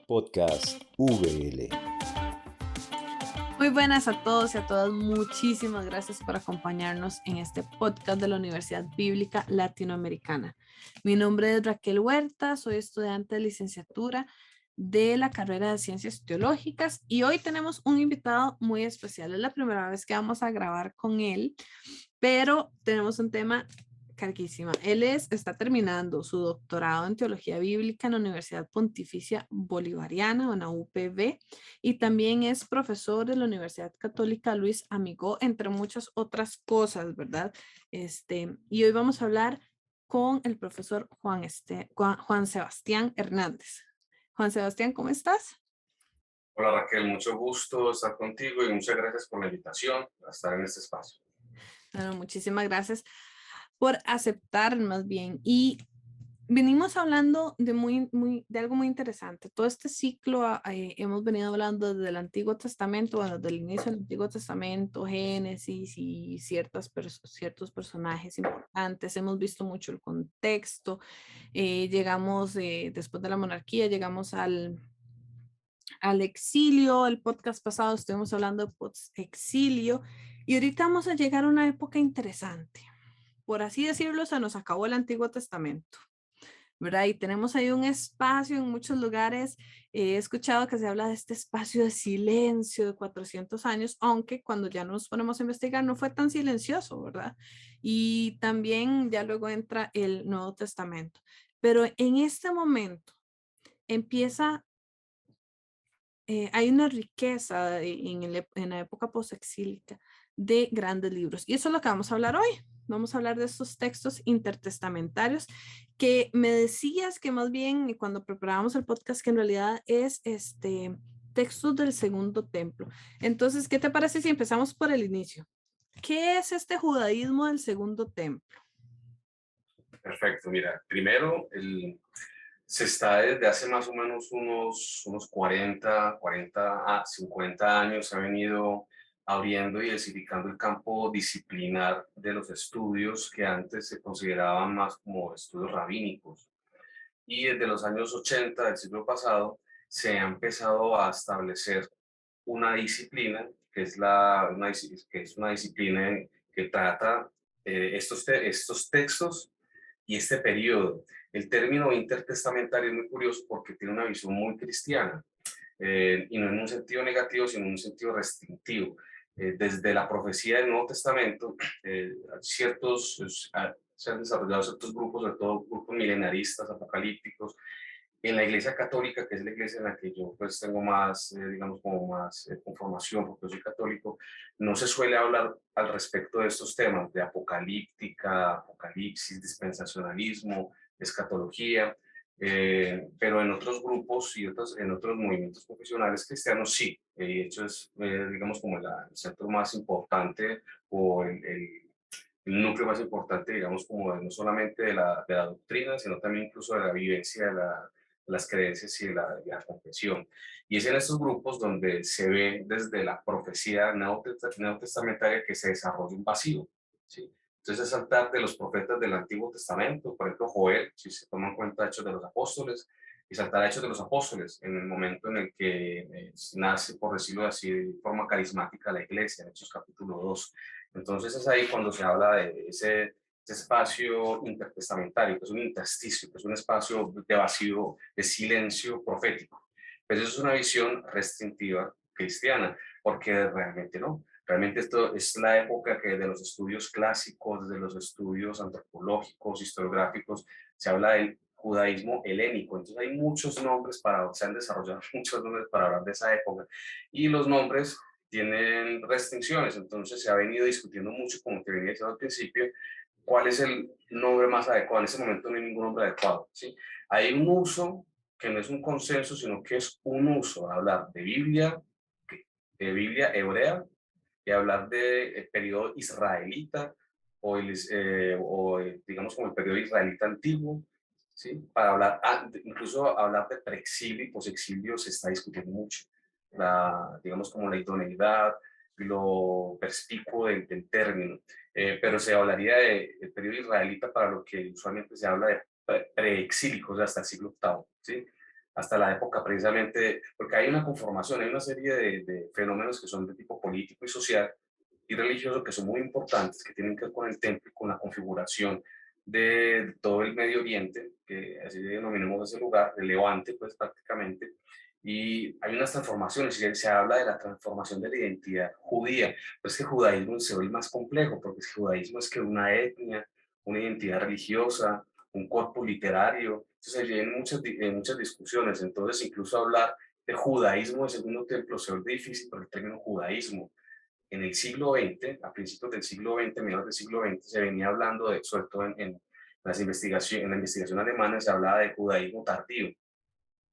Podcast VL. Muy buenas a todos y a todas. Muchísimas gracias por acompañarnos en este podcast de la Universidad Bíblica Latinoamericana. Mi nombre es Raquel Huerta, soy estudiante de licenciatura de la carrera de Ciencias Teológicas y hoy tenemos un invitado muy especial. Es la primera vez que vamos a grabar con él, pero tenemos un tema carguísima. Está terminando su doctorado en Teología Bíblica en la Universidad Pontificia Bolivariana, o en la UPB, y también es profesor de la Universidad Católica Luis Amigó, entre muchas otras cosas, ¿verdad? Y hoy vamos a hablar con el profesor Juan Sebastián Hernández. Juan Sebastián, ¿cómo estás? Hola Raquel, mucho gusto estar contigo y muchas gracias por la invitación a estar en este espacio. Bueno, muchísimas gracias por aceptar más bien. Y venimos hablando de algo muy interesante. Todo este ciclo hemos venido hablando desde el Antiguo Testamento, bueno, desde el inicio del Antiguo Testamento, Génesis y ciertos personajes importantes. Hemos visto mucho el contexto. Llegamos, después de la monarquía, llegamos al exilio. El podcast pasado estuvimos hablando de post-exilio y ahorita vamos a llegar a una época interesante. Por así decirlo, se nos acabó el Antiguo Testamento, ¿verdad? Y tenemos ahí un espacio en muchos lugares. He escuchado que se habla de este espacio de silencio de 400 años, aunque cuando ya nos ponemos a investigar no fue tan silencioso, ¿verdad? Y también ya luego entra el Nuevo Testamento. Pero en este momento empieza, hay una riqueza en la época posexílica de grandes libros. Y eso es lo que vamos a hablar hoy. Vamos a hablar de estos textos intertestamentarios que me decías que más bien cuando preparábamos el podcast que en realidad es textos del Segundo Templo. Entonces, ¿qué te parece si empezamos por el inicio? ¿Qué es este judaísmo del Segundo Templo? Perfecto, mira, primero se está desde hace más o menos unos 40 a 50 años, se ha venido abriendo y diversificando el campo disciplinar de los estudios que antes se consideraban más como estudios rabínicos. Y desde los años 80 del siglo pasado se ha empezado a establecer una disciplina que es, que es una disciplina que trata estos textos y este periodo. El término intertestamentario es muy curioso porque tiene una visión muy cristiana, y no en un sentido negativo, sino en un sentido restrictivo. Desde la profecía del Nuevo Testamento, se han desarrollado ciertos grupos, sobre todo grupos milenaristas, apocalípticos. En la Iglesia Católica, que es la iglesia en la que yo pues tengo más, digamos, como más conformación, porque yo soy católico, no se suele hablar al respecto de estos temas de apocalíptica, apocalipsis, dispensacionalismo, escatología, pero en otros grupos y en otros movimientos profesionales cristianos sí. De hecho es, digamos, como el centro más importante o el núcleo más importante, digamos, como no solamente de la doctrina, sino también incluso de la vivencia de las creencias y de la confesión. Y es en estos grupos donde se ve desde la profecía neotestamentaria que se desarrolla un vacío, ¿sí? Entonces, saltar de los profetas del Antiguo Testamento, por ejemplo, Joel, si se toma en cuenta Hechos de los Apóstoles, y saltar a Hechos de los Apóstoles, en el momento en el que nace, por decirlo así, de forma carismática la iglesia, en Hechos capítulo 2. Entonces es ahí cuando se habla de ese espacio intertestamentario, que es un intersticio, que es un espacio de vacío, de silencio profético. Pero eso es una visión restrictiva cristiana, porque realmente no. Realmente esto es la época que de los estudios clásicos, de los estudios antropológicos, historiográficos, se habla del judaísmo helénico. Entonces hay muchos nombres se han desarrollado muchos nombres para hablar de esa época. Y los nombres tienen restricciones, entonces se ha venido discutiendo mucho, como te venía diciendo al principio, cuál es el nombre más adecuado. En ese momento no hay ningún nombre adecuado, ¿sí? Hay un uso que no es un consenso, sino que es un uso, hablar de Biblia hebrea, y hablar de periodo israelita, digamos como el periodo israelita antiguo, ¿sí? Para hablar, incluso hablar de preexilio y posexilio se está discutiendo mucho. Digamos como la idoneidad, lo perspicuo del término. Pero se hablaría del periodo israelita para lo que usualmente se habla de preexílicos hasta el siglo VIII, ¿sí? hasta la época precisamente, porque hay una conformación, hay una serie de fenómenos que son de tipo político y social y religioso que son muy importantes, que tienen que ver con el templo y con la configuración de todo el Medio Oriente, que así denominamos ese lugar, el Levante, pues prácticamente, y hay unas transformaciones, y se habla de la transformación de la identidad judía, pero es que el judaísmo se ve más complejo, porque el judaísmo es que una etnia, una identidad religiosa, un corpus literario, entonces hay muchas discusiones, entonces incluso hablar de judaísmo de segundo templo se ve difícil por el término judaísmo. En el siglo XX, a principios del siglo XX, mediados del siglo XX, se venía hablando de, sobre todo en la investigación alemana, se hablaba de judaísmo tardío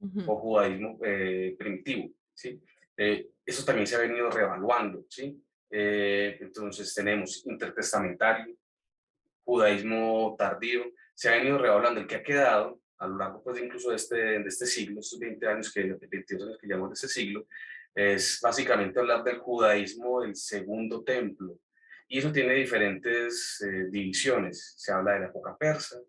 Ujú. o judaísmo primitivo, ¿sí? Eso también se ha venido reevaluando, ¿sí? Entonces tenemos intertestamentario, judaísmo tardío, se ha venido rehablando. El que ha quedado a lo largo pues incluso de este siglo, estos 20 años 22 años que llevamos de este siglo, es básicamente hablar del judaísmo del segundo templo. Y eso tiene diferentes divisiones. Se habla de la época persa,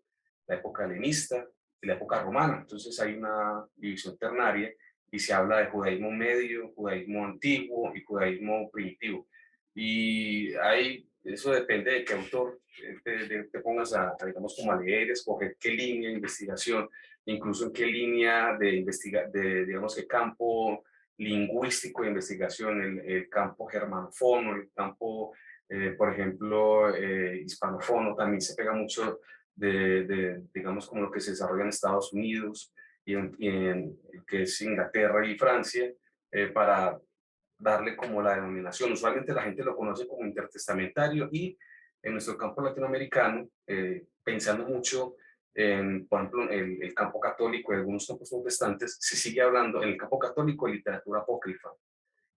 la época helenista y la época romana. Entonces hay una división ternaria y se habla de judaísmo medio, judaísmo antiguo y judaísmo primitivo. Y hay, eso depende de qué autor te pongas digamos, como a leer, escoger qué línea de investigación, incluso en qué línea digamos, qué campo lingüístico de investigación, el campo germanófono, el campo, por ejemplo, hispanófono, también se pega mucho digamos, como lo que se desarrolla en Estados Unidos y en que es Inglaterra y Francia, para darle como la denominación. Usualmente la gente lo conoce como intertestamentario y en nuestro campo latinoamericano, pensando mucho en, por ejemplo, el campo católico y algunos campos protestantes, se sigue hablando en el campo católico de literatura apócrifa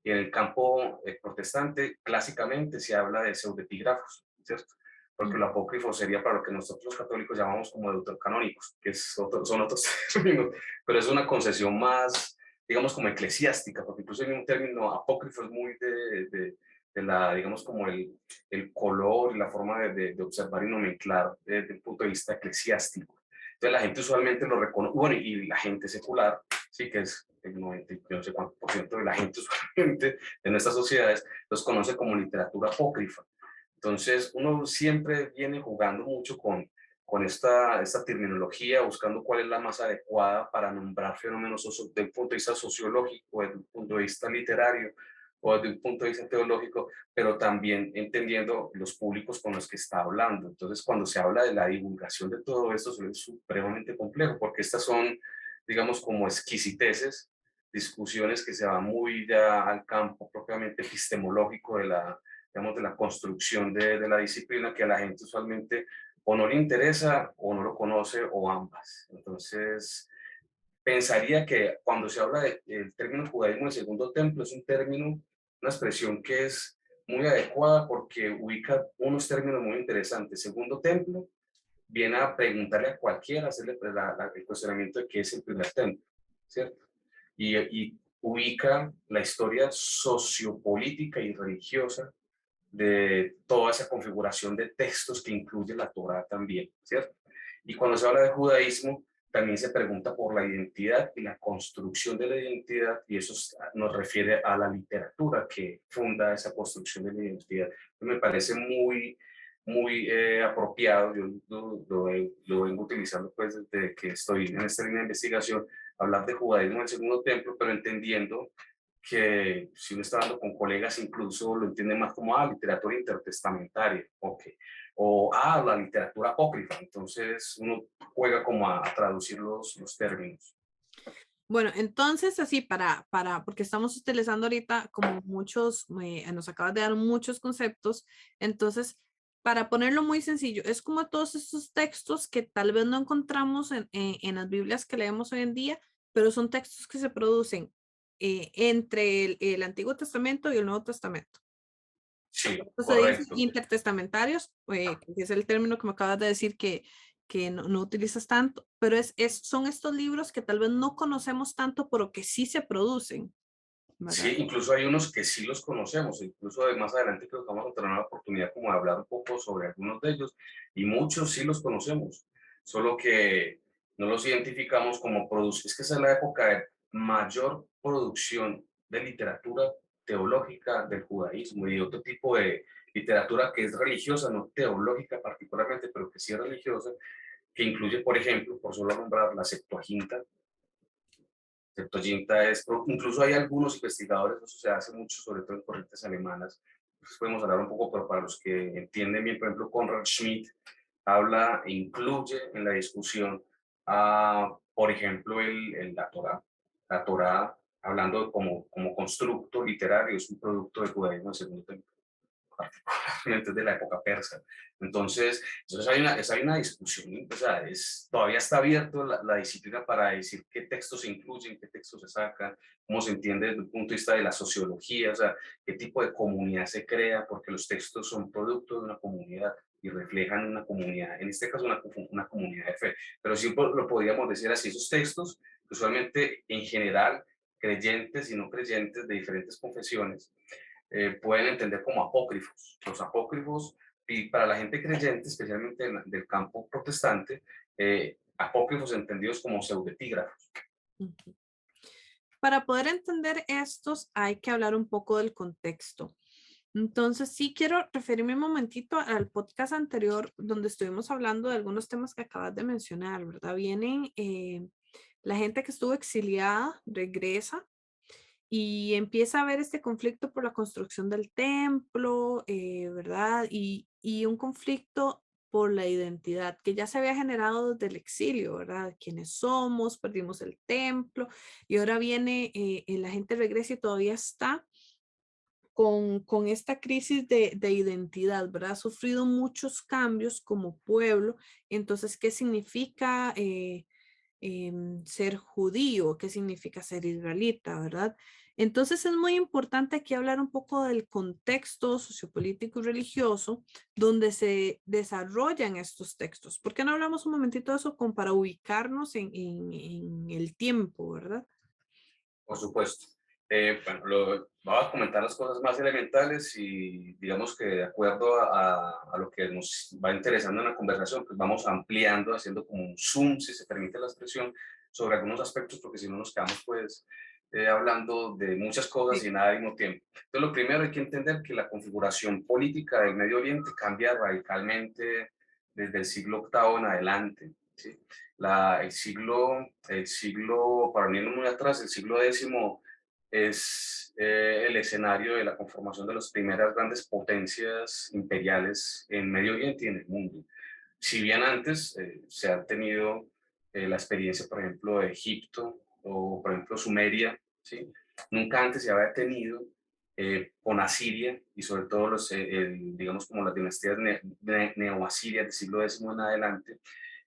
y en el campo protestante clásicamente se habla de pseudepígrafos, ¿cierto? Porque Mm. lo apócrifo sería para lo que nosotros los católicos llamamos como deuterocanónicos, que son otros términos, pero es una concesión más, digamos, como eclesiástica, porque incluso hay un término apócrifo es muy de la, digamos, como el color y la forma de observar y nomenclar desde el punto de vista eclesiástico. Entonces la gente usualmente lo reconoce, bueno, y la gente secular, sí, que es el 90, yo no sé cuánto por ciento de la gente usualmente en nuestras sociedades, los conoce como literatura apócrifa. Entonces, uno siempre viene jugando mucho con esta terminología, buscando cuál es la más adecuada para nombrar fenómenos desde el punto de vista sociológico, desde el punto de vista literario o desde un punto de vista teológico, pero también entendiendo los públicos con los que está hablando. Entonces, cuando se habla de la divulgación de todo esto, es supremamente complejo, porque estas son, digamos, como exquisiteces, discusiones que se van muy ya al campo propiamente epistemológico digamos, de la construcción de la disciplina, que a la gente usualmente o no le interesa o no lo conoce o ambas. Entonces, pensaría que cuando se habla del término judaísmo del segundo templo es un término, una expresión que es muy adecuada porque ubica unos términos muy interesantes. Segundo templo viene a preguntarle a cualquiera, hacerle el cuestionamiento de qué es el primer templo, ¿cierto? Y ubica la historia sociopolítica y religiosa de toda esa configuración de textos que incluye la Torá también, ¿cierto? Y cuando se habla de judaísmo, también se pregunta por la identidad y la construcción de la identidad, y eso nos refiere a la literatura que funda esa construcción de la identidad. Me parece muy apropiado, yo lo vengo utilizando pues desde que estoy en esta línea de investigación, hablar de judaísmo del segundo templo, pero entendiendo que si uno está hablando con colegas incluso lo entiende más como literatura intertestamentaria, okay, o la literatura apócrifa, entonces uno juega como a traducir los términos. Bueno, entonces así porque estamos utilizando ahorita como muchos, nos acabas de dar muchos conceptos, entonces para ponerlo muy sencillo, es como todos estos textos que tal vez no encontramos en las Biblias que leemos hoy en día, pero son textos que se producen entre el Antiguo Testamento y el Nuevo Testamento. Sí, Entonces se dicen correcto. intertestamentarios, que es el término que me acabas de decir que no utilizas tanto, pero son estos libros que tal vez no conocemos tanto, pero que sí se producen, Sí, ¿verdad? incluso hay unos que sí los conocemos, incluso más adelante creo que vamos a tener la oportunidad como de hablar un poco sobre algunos de ellos, y muchos sí los conocemos, solo que no los identificamos como es que esa es la época de mayor producción de literatura teológica del judaísmo y de otro tipo de literatura que es religiosa, no teológica particularmente, pero que sí es religiosa, que incluye, por ejemplo, por solo nombrar la Septuaginta. Septuaginta es, incluso hay algunos investigadores, eso se hace mucho, sobre todo en corrientes alemanas, pues podemos hablar un poco, pero para los que entienden bien, por ejemplo, Conrad Schmidt habla e incluye en la discusión, por ejemplo, la Torá. La Torá, hablando como constructo literario, es un producto del judaísmo del segundo templo, particularmente de la época persa. Entonces hay una discusión, o sea, todavía está abierto la disciplina para decir qué textos se incluyen, qué textos se sacan, cómo se entiende desde el punto de vista de la sociología, o sea, qué tipo de comunidad se crea, porque los textos son producto de una comunidad y reflejan una comunidad, en este caso una comunidad de fe. Pero sí lo podríamos decir así, esos textos, usualmente en general, creyentes y no creyentes de diferentes confesiones, pueden entender como apócrifos. Los apócrifos, y para la gente creyente, especialmente del campo protestante, apócrifos entendidos como pseudepígrafos. Ujú. Para poder entender estos hay que hablar un poco del contexto. Entonces, sí quiero referirme un momentito al podcast anterior donde estuvimos hablando de algunos temas que acabas de mencionar, ¿verdad? Vienen la gente que estuvo exiliada, regresa y empieza a ver este conflicto por la construcción del templo, ¿verdad? Y un conflicto por la identidad que ya se había generado desde el exilio, ¿verdad? ¿Quiénes somos? Perdimos el templo y ahora viene, la gente regresa y todavía está con esta crisis de identidad, ¿verdad? Ha sufrido muchos cambios como pueblo. Entonces, ¿qué significa ser judío? ¿Qué significa ser israelita, verdad? Entonces, es muy importante aquí hablar un poco del contexto sociopolítico y religioso donde se desarrollan estos textos. ¿Por qué no hablamos un momentito de eso como para ubicarnos en el tiempo, verdad? Por supuesto. Bueno, vamos a comentar las cosas más elementales y digamos que de acuerdo a lo que nos va interesando en la conversación, pues vamos ampliando, haciendo como un zoom, si se permite la expresión, sobre algunos aspectos, porque si no nos quedamos pues hablando de muchas cosas y nada al mismo tiempo. Entonces, lo primero hay que entender que la configuración política del Medio Oriente cambia radicalmente desde el siglo VIII en adelante, ¿sí? El siglo, para irnos muy atrás, el siglo X es el escenario de la conformación de las primeras grandes potencias imperiales en Medio Oriente y en el mundo. Si bien antes se ha tenido la experiencia, por ejemplo, de Egipto o, por ejemplo, Sumeria, ¿sí? Nunca antes se había tenido con Asiria y sobre todo digamos como las dinastías neoasirias del siglo X en adelante,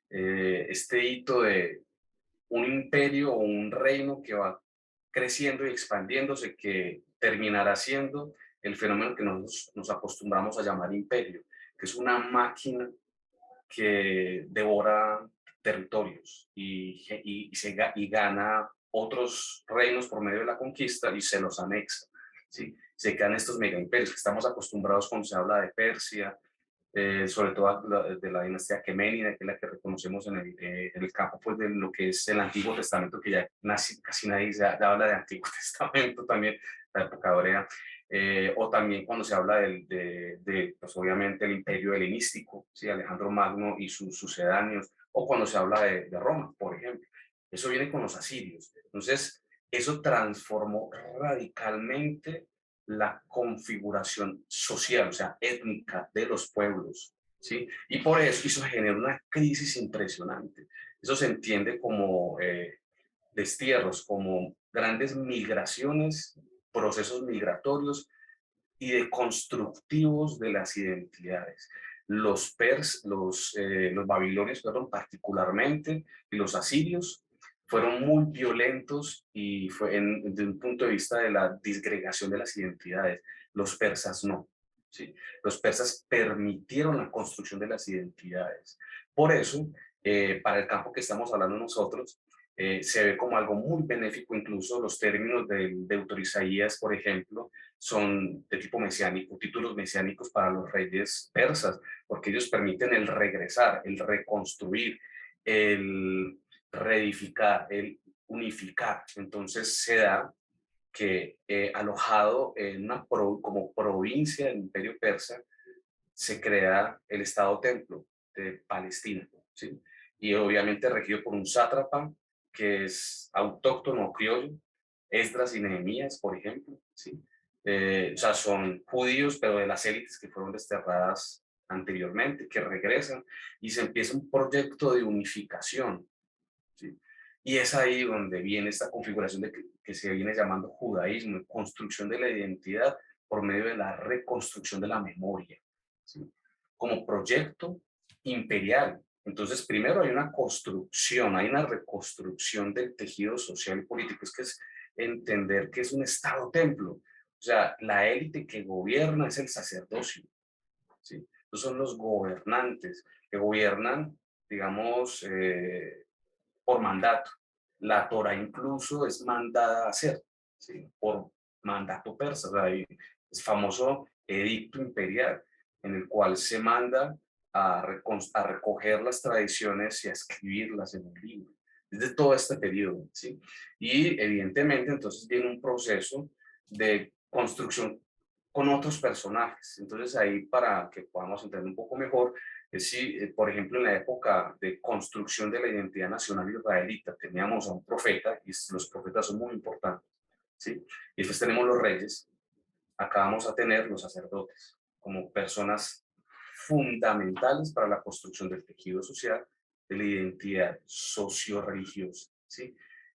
este hito de un imperio o un reino que va creciendo y expandiéndose, que terminará siendo el fenómeno que nos acostumbramos a llamar imperio, que es una máquina que devora territorios y gana otros reinos por medio de la conquista y se los anexa, ¿sí? Se quedan estos mega imperios que estamos acostumbrados cuando se habla de Persia, sobre todo de la dinastía aqueménida, que es la que reconocemos en el campo pues, de lo que es el Antiguo Testamento, que ya casi nadie ya habla de Antiguo Testamento también, la época hebrea, o también cuando se habla pues obviamente el imperio helenístico, ¿sí? Alejandro Magno y sus sucedáneos, o cuando se habla de Roma, por ejemplo. Eso viene con los asirios. Entonces, eso transformó radicalmente la configuración social, o sea, étnica de los pueblos, ¿sí? Y por eso genera una crisis impresionante. Eso se entiende como destierros, como grandes migraciones, procesos migratorios y deconstructivos de las identidades. Los babilonios fueron particularmente, y los asirios fueron muy violentos y fue desde un punto de vista de la disgregación de las identidades. Los persas no. ¿Sí? Los persas permitieron la construcción de las identidades. Por eso, para el campo que estamos hablando nosotros, se ve como algo muy benéfico, incluso los términos del Deutero Isaías, por ejemplo, son de tipo mesiánico, títulos mesiánicos para los reyes persas, porque ellos permiten el regresar, el reconstruir, el reedificar, el unificar. Entonces se da que alojado en como provincia del Imperio Persa, se crea el Estado Templo de Palestina, ¿sí? Y obviamente regido por un sátrapa que es autóctono criollo, Esdras y Nehemías, por ejemplo, ¿sí? O sea, son judíos, pero de las élites que fueron desterradas anteriormente, que regresan, y se empieza un proyecto de unificación, ¿sí? Y es ahí donde viene esta configuración de que se viene llamando judaísmo, construcción de la identidad por medio de la reconstrucción de la memoria, ¿sí? Como proyecto imperial. Entonces, primero hay una construcción, hay una reconstrucción del tejido social y político, es que es entender que es un Estado-templo. O sea, la élite que gobierna es el sacerdocio, ¿sí? Estos son los gobernantes que gobiernan, digamos, por mandato. La Torah incluso es mandada a hacer, ¿sí? Por mandato persa. O sea, hay es famoso edicto imperial en el cual se manda a recoger las tradiciones y a escribirlas en un libro. Es de todo este periodo, ¿sí? Y evidentemente entonces viene un proceso de construcción con otros personajes. Entonces ahí para que podamos entender un poco mejor, es si, por ejemplo, en la época de construcción de la identidad nacional israelita teníamos a un profeta, y los profetas son muy importantes, ¿sí? Y después tenemos los reyes, acá vamos a tener los sacerdotes como personas fundamentales para la construcción del tejido social, de la identidad socio-religiosa, ¿sí?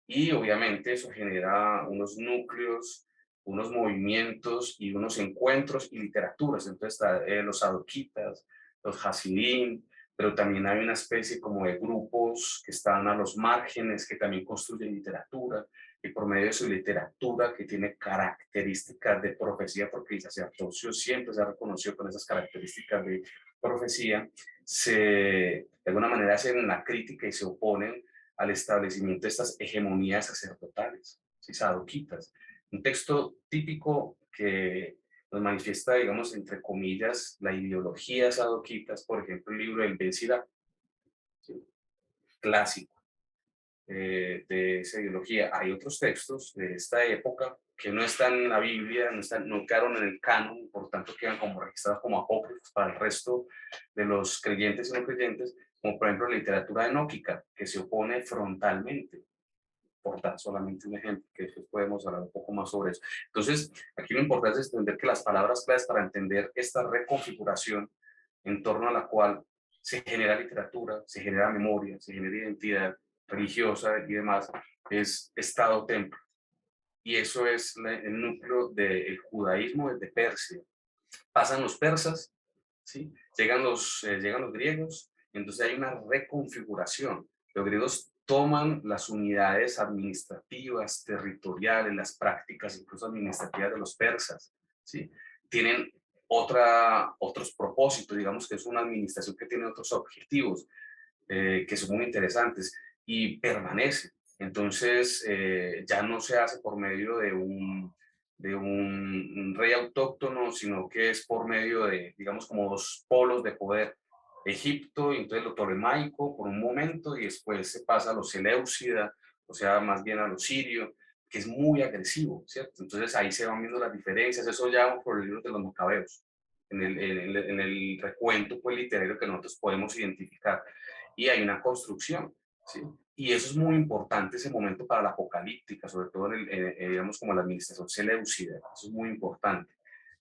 Y obviamente eso genera unos núcleos, unos movimientos y unos encuentros y literaturas. Entonces está los sadoquitas, los hasidim, pero también hay una especie como de grupos que están a los márgenes, que también construyen literatura, y por medio de su literatura, que tiene características de profecía, porque el sacerdocio siempre se ha reconocido con esas características de profecía, de alguna manera hacen la crítica y se oponen al establecimiento de estas hegemonías sacerdotales, ¿sí? Sadoquitas. Un texto típico que nos manifiesta, digamos, entre comillas, la ideología sadoquitas, por ejemplo, el libro del Ben Sira, ¿sí? Clásico de esa ideología. Hay otros textos de esta época que no están en la Biblia, no quedaron en el canon, por tanto quedan como registrados como apócrifos para el resto de los creyentes y no creyentes, como por ejemplo la literatura enóquica, que se opone frontalmente, por dar solamente un ejemplo, que después podemos hablar un poco más sobre eso. Entonces, aquí lo importante es entender que las palabras claves para entender esta reconfiguración en torno a la cual se genera literatura, se genera memoria, se genera identidad religiosa y demás, es Estado-templo. Y eso es el núcleo del judaísmo desde Persia. Pasan los persas, ¿sí? Llegan los griegos, y entonces hay una reconfiguración. Los griegos toman las unidades administrativas, territoriales, las prácticas incluso administrativas de los persas, ¿sí? Tienen otros propósitos, digamos que es una administración que tiene otros objetivos que son muy interesantes y permanece. Entonces, ya no se hace por medio de un rey autóctono, sino que es por medio de, digamos, como dos polos de poder. Egipto, y entonces lo tolemaico por un momento, y después se pasa a los seleucida, o sea, más bien a los sirio, que es muy agresivo, ¿cierto? Entonces ahí se van viendo las diferencias, eso ya por el libro de los macabeos, en el recuento pues, literario que nosotros podemos identificar. Y hay una construcción, ¿sí? Y eso es muy importante, ese momento para la apocalíptica, sobre todo digamos, como la administración seleucida, eso es muy importante.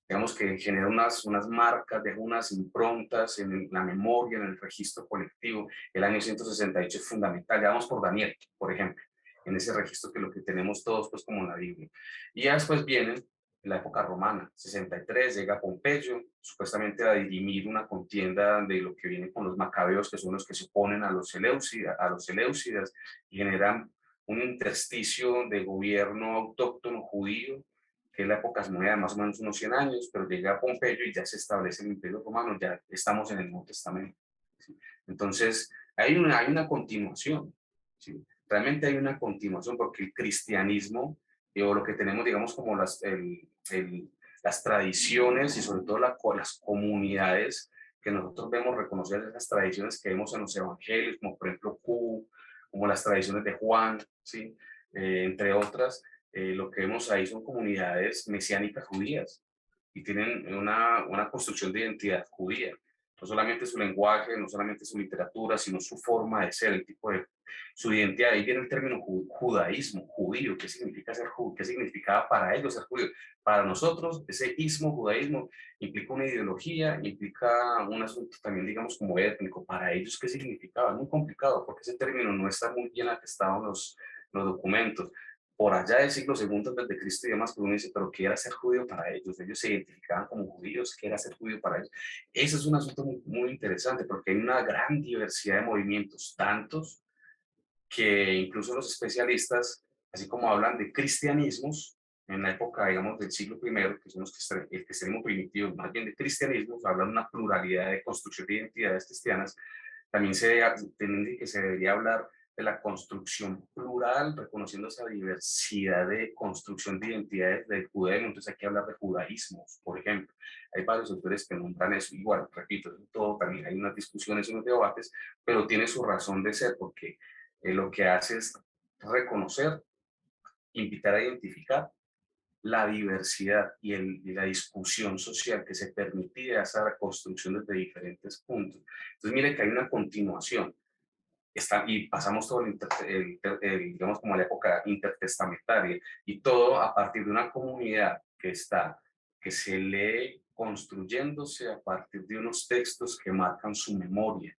Digamos que genera unas marcas, deja unas improntas en la memoria, en el registro colectivo. El año 168 es fundamental, ya vamos por Daniel, por ejemplo, en ese registro que lo que tenemos todos, pues como la Biblia. Y ya después viene la época romana, 63, llega Pompeyo, supuestamente a dirimir una contienda de lo que viene con los macabeos, que son los que se oponen a los seleucidas y generan un intersticio de gobierno autóctono judío, que es la época de más o menos unos 100 años, pero llega Pompeyo y ya se establece el Imperio Romano, ya estamos en el Nuevo Testamento, ¿sí? Entonces, hay una continuación, ¿sí? Realmente hay una continuación porque el cristianismo, o lo que tenemos, digamos, como las tradiciones y sobre todo las comunidades que nosotros vemos reconocer esas tradiciones que vemos en los evangelios, como por ejemplo Q, como las tradiciones de Juan, ¿sí? Entre otras, lo que vemos ahí son comunidades mesiánicas judías y tienen una construcción de identidad judía. No solamente su lenguaje, no solamente su literatura, sino su forma de ser, el tipo de su identidad. Ahí viene el término judaísmo, judío. ¿Qué significa ser judío? ¿Qué significaba para ellos ser judío? Para nosotros, ese ismo, judaísmo, implica una ideología, implica un asunto también, digamos, como étnico. Para ellos, ¿qué significaba? Muy complicado, porque ese término no está muy bien atestado en los documentos. Por allá del siglo segundo antes de Cristo y demás, pero uno dice, pero ¿qué era ser judío para ellos? Ellos se identificaban como judíos, ¿qué era ser judío para ellos? Ese es un asunto muy, muy interesante, porque hay una gran diversidad de movimientos, tantos que incluso los especialistas, así como hablan de cristianismos, en la época, digamos, del siglo I, que son el cristianismo primitivo, más bien de cristianismos, hablan de una pluralidad de construcción de identidades cristianas. También tienen que se debería hablar de la construcción plural, reconociendo esa diversidad de construcción de identidades del judaísmo. Entonces hay que hablar de judaísmos, por ejemplo. Hay varios autores que nombran eso. Igual, repito, todo también hay unas discusiones, unos debates, pero tiene su razón de ser, porque lo que hace es reconocer, invitar a identificar la diversidad y la discusión social que se permitía esa reconstrucción desde diferentes puntos. Entonces, mire que hay una continuación. Y pasamos todo digamos, como la época intertestamentaria, y todo a partir de una comunidad que se lee construyéndose a partir de unos textos que marcan su memoria,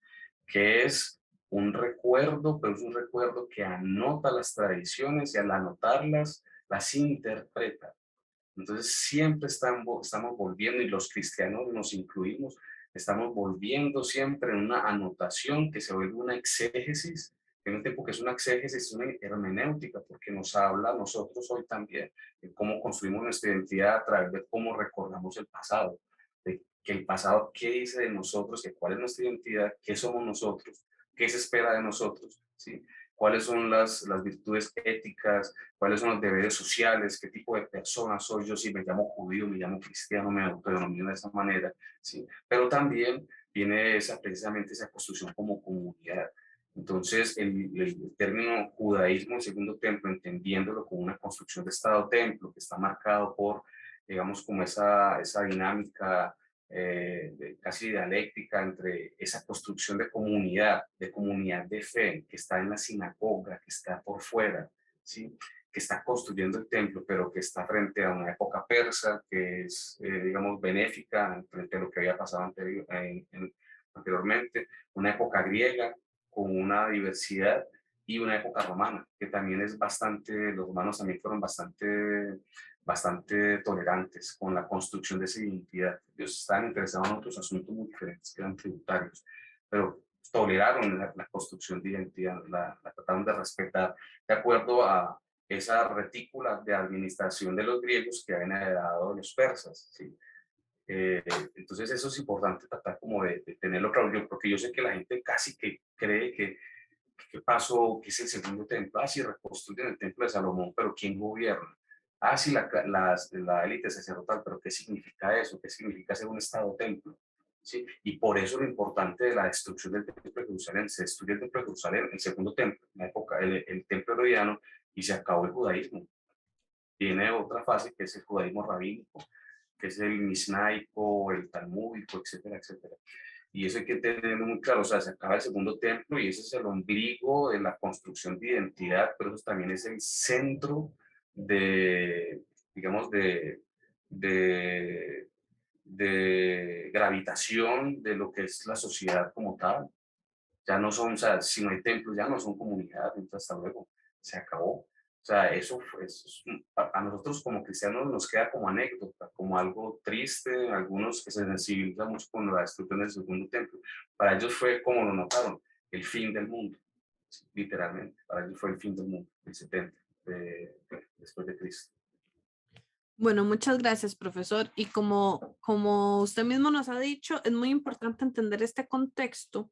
que es un recuerdo, pero es un recuerdo que anota las tradiciones y al anotarlas, las interpreta. Entonces siempre estamos volviendo, y los cristianos nos incluimos, estamos volviendo siempre en una anotación que se vuelve una exégesis, en un tiempo que es una exégesis, una hermenéutica, porque nos habla a nosotros hoy también de cómo construimos nuestra identidad a través de cómo recordamos el pasado, de que el pasado qué dice de nosotros, que cuál es nuestra identidad, qué somos nosotros, qué se espera de nosotros, ¿sí? Cuáles son las virtudes éticas, cuáles son los deberes sociales, qué tipo de persona soy yo, si me llamo judío, me llamo cristiano, me autodenomino de esa manera, ¿sí? Pero también viene precisamente esa construcción como comunidad. Entonces, el término judaísmo, el segundo templo, entendiéndolo como una construcción de Estado-templo, que está marcado por, digamos, como esa dinámica casi dialéctica entre esa construcción de comunidad de fe que está en la sinagoga, que está por fuera, ¿sí? Que está construyendo el templo, pero que está frente a una época persa que es, digamos, benéfica frente a lo que había pasado anteriormente, una época griega con una diversidad y una época romana, que también es bastante, los romanos también fueron bastante tolerantes con la construcción de esa identidad. Ellos estaban interesados en otros asuntos muy diferentes que eran tributarios, pero toleraron la construcción de identidad, la trataron de respetar de acuerdo a esa retícula de administración de los griegos que habían heredado de los persas, ¿sí? Entonces eso es importante tratar como de tenerlo claro, porque yo sé que la gente casi que cree que ¿qué pasó? ¿Qué es el segundo templo? Ah, sí, reconstruyen el templo de Salomón, pero ¿quién gobierna? Ah, sí, la élite sacerdotal, pero ¿qué significa eso? ¿Qué significa ser un estado-templo? ¿Sí? Y por eso lo importante de la destrucción del templo de Jerusalén, se destruye el templo de Jerusalén, el segundo templo, en la época, el templo herodiano, y se acabó el judaísmo. Viene otra fase que es el judaísmo rabínico, que es el misnaico, el talmúdico, etcétera, etcétera. Y eso hay que tenerlo muy claro, o sea, se acaba el segundo templo y ese es el ombligo de la construcción de identidad, pero eso también es el centro de, digamos, de, de gravitación de lo que es la sociedad como tal. Ya no son, o sea, si no hay templos, ya no son comunidad, entonces hasta luego, se acabó. O sea, a nosotros como cristianos nos queda como anécdota, como algo triste, algunos que se sensibilizan mucho con la destrucción del segundo templo. Para ellos fue, como lo notaron, el fin del mundo, literalmente. Para ellos fue el fin del mundo, el 70, después de Cristo. Bueno, muchas gracias, profesor. Y como usted mismo nos ha dicho, es muy importante entender este contexto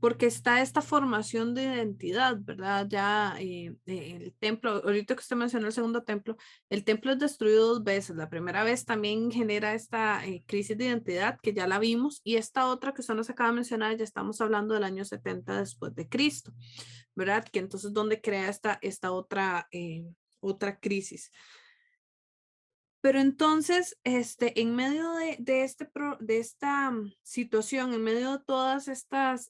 porque está esta formación de identidad, ¿verdad? Ya el templo, ahorita que usted mencionó el segundo templo, el templo es destruido dos veces. La primera vez también genera esta crisis de identidad que ya la vimos, y esta otra que usted nos acaba de mencionar, ya estamos hablando del año 70 después de Cristo, ¿verdad? Que entonces donde crea esta otra crisis. Pero entonces, en medio de esta situación, en medio de todas estas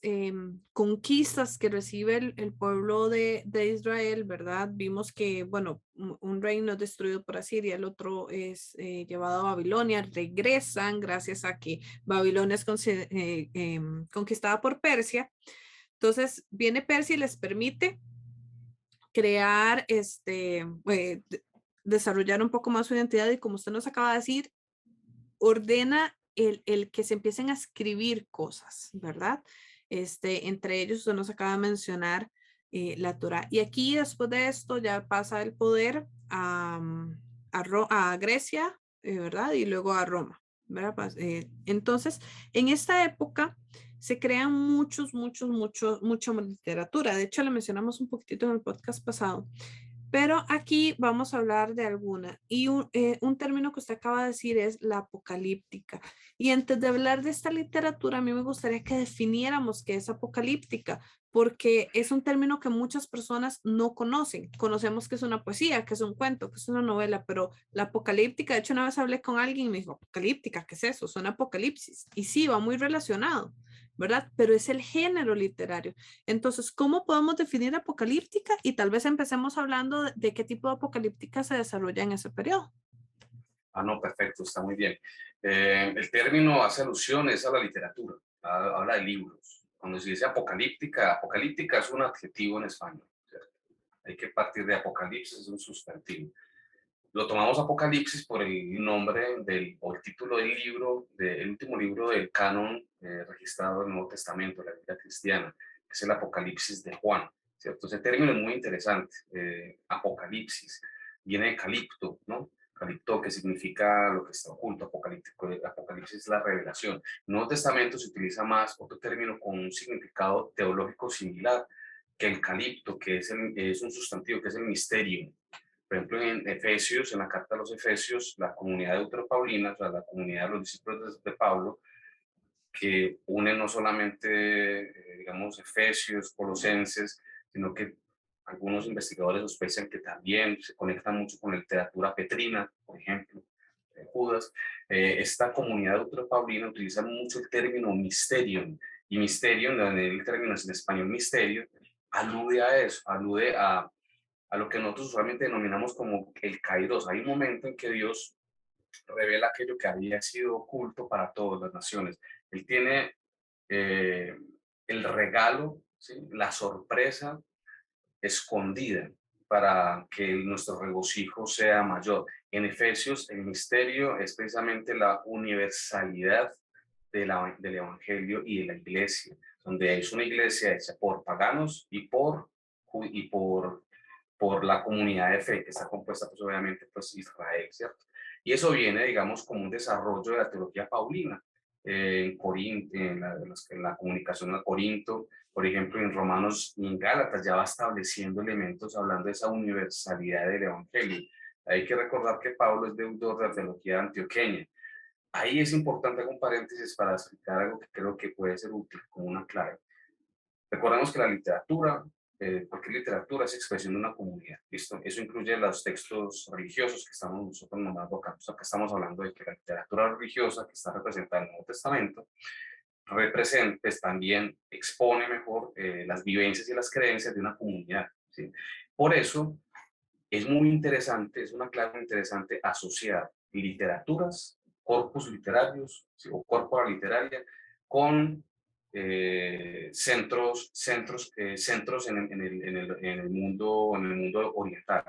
conquistas que recibe el pueblo de Israel, ¿verdad? Vimos que, bueno, un reino es destruido por Asiria, el otro es llevado a Babilonia, regresan gracias a que Babilonia es conquistada por Persia. Entonces, viene Persia y les permite crear, desarrollar un poco más su identidad, y como usted nos acaba de decir, ordena el que se empiecen a escribir cosas, ¿verdad? Entre ellos usted nos acaba de mencionar la Torá. Y aquí después de esto ya pasa el poder a Grecia, ¿verdad? Y luego a Roma, ¿verdad? Entonces, en esta época se crean mucha literatura. De hecho, le mencionamos un poquitito en el podcast pasado. Pero aquí vamos a hablar de alguna. Y un término que usted acaba de decir es la apocalíptica. Y antes de hablar de esta literatura, a mí me gustaría que definiéramos qué es apocalíptica, porque es un término que muchas personas no conocen. Conocemos que es una poesía, que es un cuento, que es una novela, pero la apocalíptica, de hecho, una vez hablé con alguien y me dijo, apocalíptica, ¿qué es eso? Suena apocalipsis. Y sí, va muy relacionado, ¿verdad? Pero es el género literario. Entonces, ¿cómo podemos definir apocalíptica? Y tal vez empecemos hablando de qué tipo de apocalíptica se desarrolla en ese periodo. Ah, no, perfecto, está muy bien. El término hace alusiones a la literatura, habla de libros. Cuando se dice apocalíptica, apocalíptica es un adjetivo en español, ¿cierto? Hay que partir de apocalipsis, es un sustantivo. Lo tomamos Apocalipsis por el nombre o el título del libro, del último libro del canon registrado del Nuevo Testamento, la Biblia cristiana, que es el Apocalipsis de Juan, ¿cierto? Ese término es muy interesante, Apocalipsis, viene de calipto, ¿no? Calipto, que significa lo que está oculto, apocalíptico, Apocalipsis es la revelación. En el Nuevo Testamento se utiliza más otro término con un significado teológico similar, que el calipto, que es un sustantivo, que es el misterio. Por ejemplo, en Efesios, en la carta a los Efesios, la comunidad deuteropaulina, o sea, la comunidad de los discípulos de Pablo, que une no solamente, digamos, Efesios, Colosenses, sino que algunos investigadores sospechan que también se conecta mucho con la literatura petrina, por ejemplo, Judas. Esta comunidad deuteropaulina utiliza mucho el término mysterium, y mysterium, el término es en español misterio, alude a eso, alude a lo que nosotros usualmente denominamos como el kairos. Hay un momento en que Dios revela aquello que había sido oculto para todas las naciones. Él tiene eh, el regalo, ¿sí? La sorpresa escondida para que nuestro regocijo sea mayor. En Efesios, el misterio es precisamente la universalidad del Evangelio y de la iglesia, donde es una iglesia hecha por paganos y por la comunidad de fe, que está compuesta pues obviamente pues Israel, ¿cierto? Y eso viene, digamos, como un desarrollo de la teología paulina, en Corinto, en la comunicación a Corinto, por ejemplo, en Romanos y en Gálatas ya va estableciendo elementos hablando de esa universalidad del Evangelio. Hay que recordar que Pablo es deudor de la teología antioqueña. Ahí es importante hacer un paréntesis para explicar algo que creo que puede ser útil como una clave. Recordemos que la literatura, porque literatura es expresión de una comunidad, ¿listo? Eso incluye los textos religiosos que estamos nosotros nombrando acá. O sea, acá estamos hablando de que la literatura religiosa que está representada en el Nuevo Testamento pues, también expone mejor las vivencias y las creencias de una comunidad, ¿sí? Por eso es muy interesante, es una clave interesante asociar literaturas, corpus literarios, ¿sí? O corpora literaria con centros en el mundo oriental.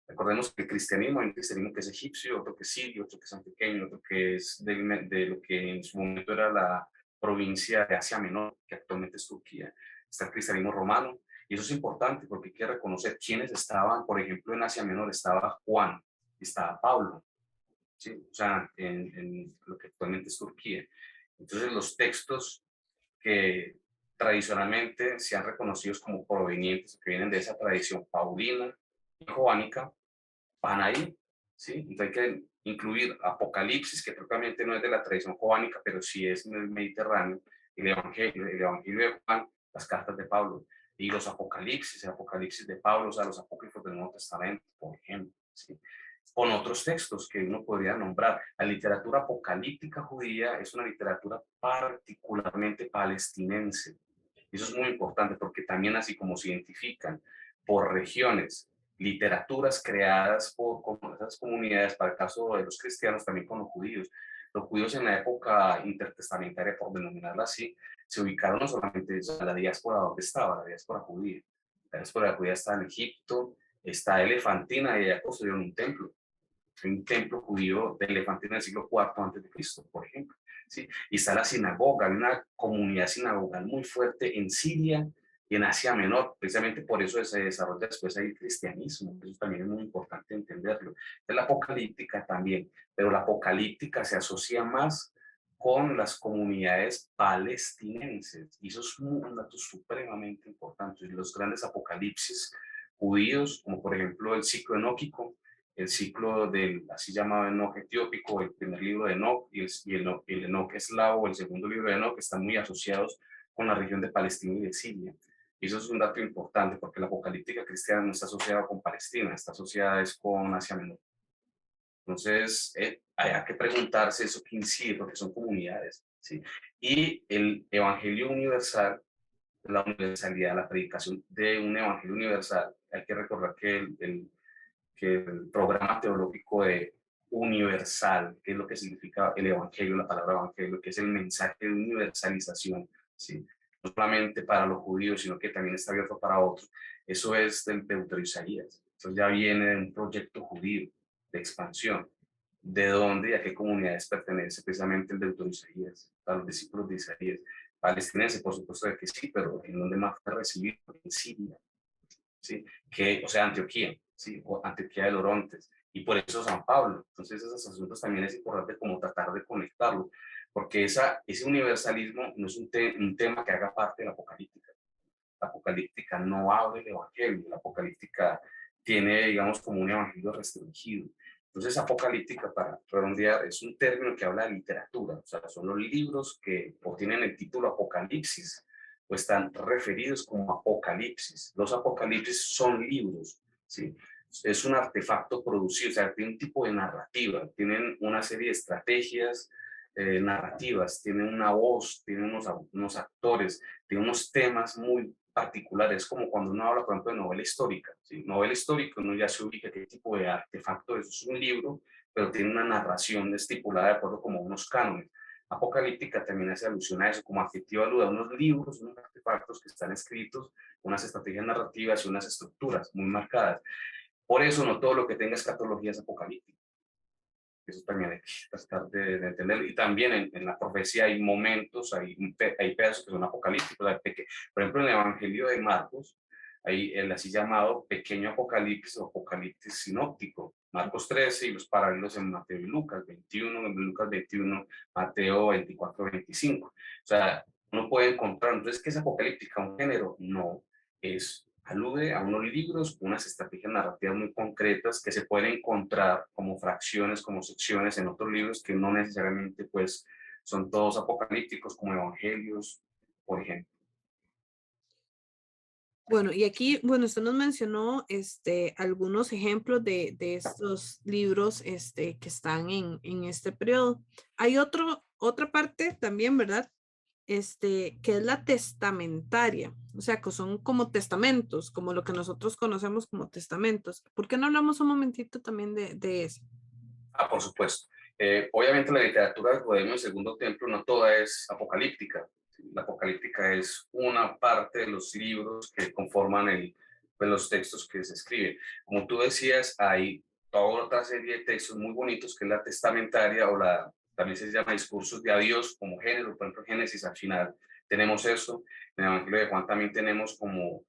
Recordemos que el cristianismo, hay un cristianismo que es egipcio, otro que es sirio, otro que es antioqueño, otro que es de lo que en su momento era la provincia de Asia Menor, que actualmente es Turquía. Está el cristianismo romano, y eso es importante porque hay que reconocer quiénes estaban, por ejemplo, en Asia Menor estaba Juan, estaba Pablo, ¿sí? O sea, en lo que actualmente es Turquía. Entonces, los textos que tradicionalmente se han reconocido como provenientes, que vienen de esa tradición paulina y joánica, van ahí, ¿sí? Entonces hay que incluir Apocalipsis, que propiamente no es de la tradición joánica, pero sí es en el Mediterráneo, el Evangelio de Juan, las cartas de Pablo, y los Apocalipsis, el Apocalipsis de Pablo, o sea, los apócrifos del Nuevo Testamento, por ejemplo, ¿sí? Con otros textos que uno podría nombrar. La literatura apocalíptica judía es una literatura particularmente palestinense. Y eso es muy importante porque también así como se identifican por regiones, literaturas creadas por esas comunidades, para el caso de los cristianos, también con los judíos. Los judíos en la época intertestamentaria, por denominarla así, se ubicaron no solamente en la diáspora donde estaba, la diáspora judía. La diáspora judía está en Egipto, está Elefantina, y allá construyeron un templo judío de Elefantina del siglo IV antes de Cristo, por ejemplo. ¿Sí? Y está la sinagoga, hay una comunidad sinagogal muy fuerte en Siria y en Asia Menor, precisamente por eso se desarrolla después ahí el cristianismo, eso también es muy importante entenderlo. Es la apocalíptica también, pero la apocalíptica se asocia más con las comunidades palestinenses, y eso es un dato supremamente importante. Los grandes apocalipsis judíos, como por ejemplo el ciclo enóquico, el ciclo del así llamado Enoc etiópico, el primer libro de Enoc, el Enoc eslavo, el segundo libro de Enoc, están muy asociados con la región de Palestina y de Siria. Y eso es un dato importante porque la apocalíptica cristiana no está asociada con Palestina, está asociada es con Asia Menor. Entonces, hay que preguntarse eso que incide, porque son comunidades, ¿sí? Y el Evangelio universal, la universalidad, la predicación de un Evangelio universal, hay que recordar que el programa teológico de universal, que es lo que significa el evangelio, la palabra evangelio, que es el mensaje de universalización, ¿sí? No solamente para los judíos, sino que también está abierto para otros. Eso es del Deutero Isaías. Eso ya viene de un proyecto judío de expansión. ¿De dónde y a qué comunidades pertenece precisamente el Deutero Isaías? A los discípulos de Isaías. Palestinense, por supuesto de que sí, pero ¿en dónde más fue recibido? En Siria. ¿Sí? O sea, Antioquía, ¿sí? O Antioquía de los Orontes, y por eso San Pablo. Entonces, esos asuntos también es importante como tratar de conectarlos, porque ese universalismo no es un tema que haga parte de la apocalíptica. La apocalíptica no abre el evangelio, la apocalíptica tiene, digamos, como un evangelio restringido. Entonces, apocalíptica, para redondear, es un término que habla de literatura, o sea, son los libros que obtienen el título Apocalipsis, o están referidos como Apocalipsis. Los Apocalipsis son libros, ¿sí? Es un artefacto producido, o sea, tiene un tipo de narrativa, tienen una serie de estrategias narrativas, tienen una voz, tienen unos actores, tienen unos temas muy particulares, como cuando uno habla, por ejemplo, de novela histórica. ¿Sí? Novela histórica, uno ya se ubica qué tipo de artefacto es un libro, pero tiene una narración estipulada de acuerdo como unos cánones. Apocalíptica también hace alusión a eso, como adjetivo alude a unos libros, unos artefactos que están escritos, unas estrategias narrativas y unas estructuras muy marcadas. Por eso no todo lo que tenga escatología es apocalíptico. Eso también hay que tratar de entender. Y también en la profecía hay momentos, hay pedazos que son apocalípticos. Por ejemplo, en el Evangelio de Marcos, hay el así llamado pequeño apocalipsis o apocalipsis sinóptico. Marcos 13 y los paralelos en Mateo y Lucas 21, en Lucas 21, Mateo 24, 25. O sea, uno puede encontrar, entonces, ¿qué es apocalíptica? ¿Un género? No, alude a unos libros, unas estrategias narrativas muy concretas que se pueden encontrar como fracciones, como secciones en otros libros que no necesariamente pues son todos apocalípticos como evangelios, por ejemplo. Bueno, y aquí, bueno, usted nos mencionó algunos ejemplos de estos libros que están en este periodo. Hay otra parte también, ¿verdad? Que es la testamentaria, o sea, que son como testamentos, como lo que nosotros conocemos como testamentos. ¿Por qué no hablamos un momentito también de eso? Por supuesto. Obviamente la literatura del judaísmo del Segundo Templo no toda es apocalíptica. La apocalíptica es una parte de los libros que conforman pues, los textos que se escriben. Como tú decías, hay toda otra serie de textos muy bonitos que es la testamentaria también se llama discursos de adiós como género, por ejemplo, Génesis al final. Tenemos eso. En el Evangelio de Juan también tenemos como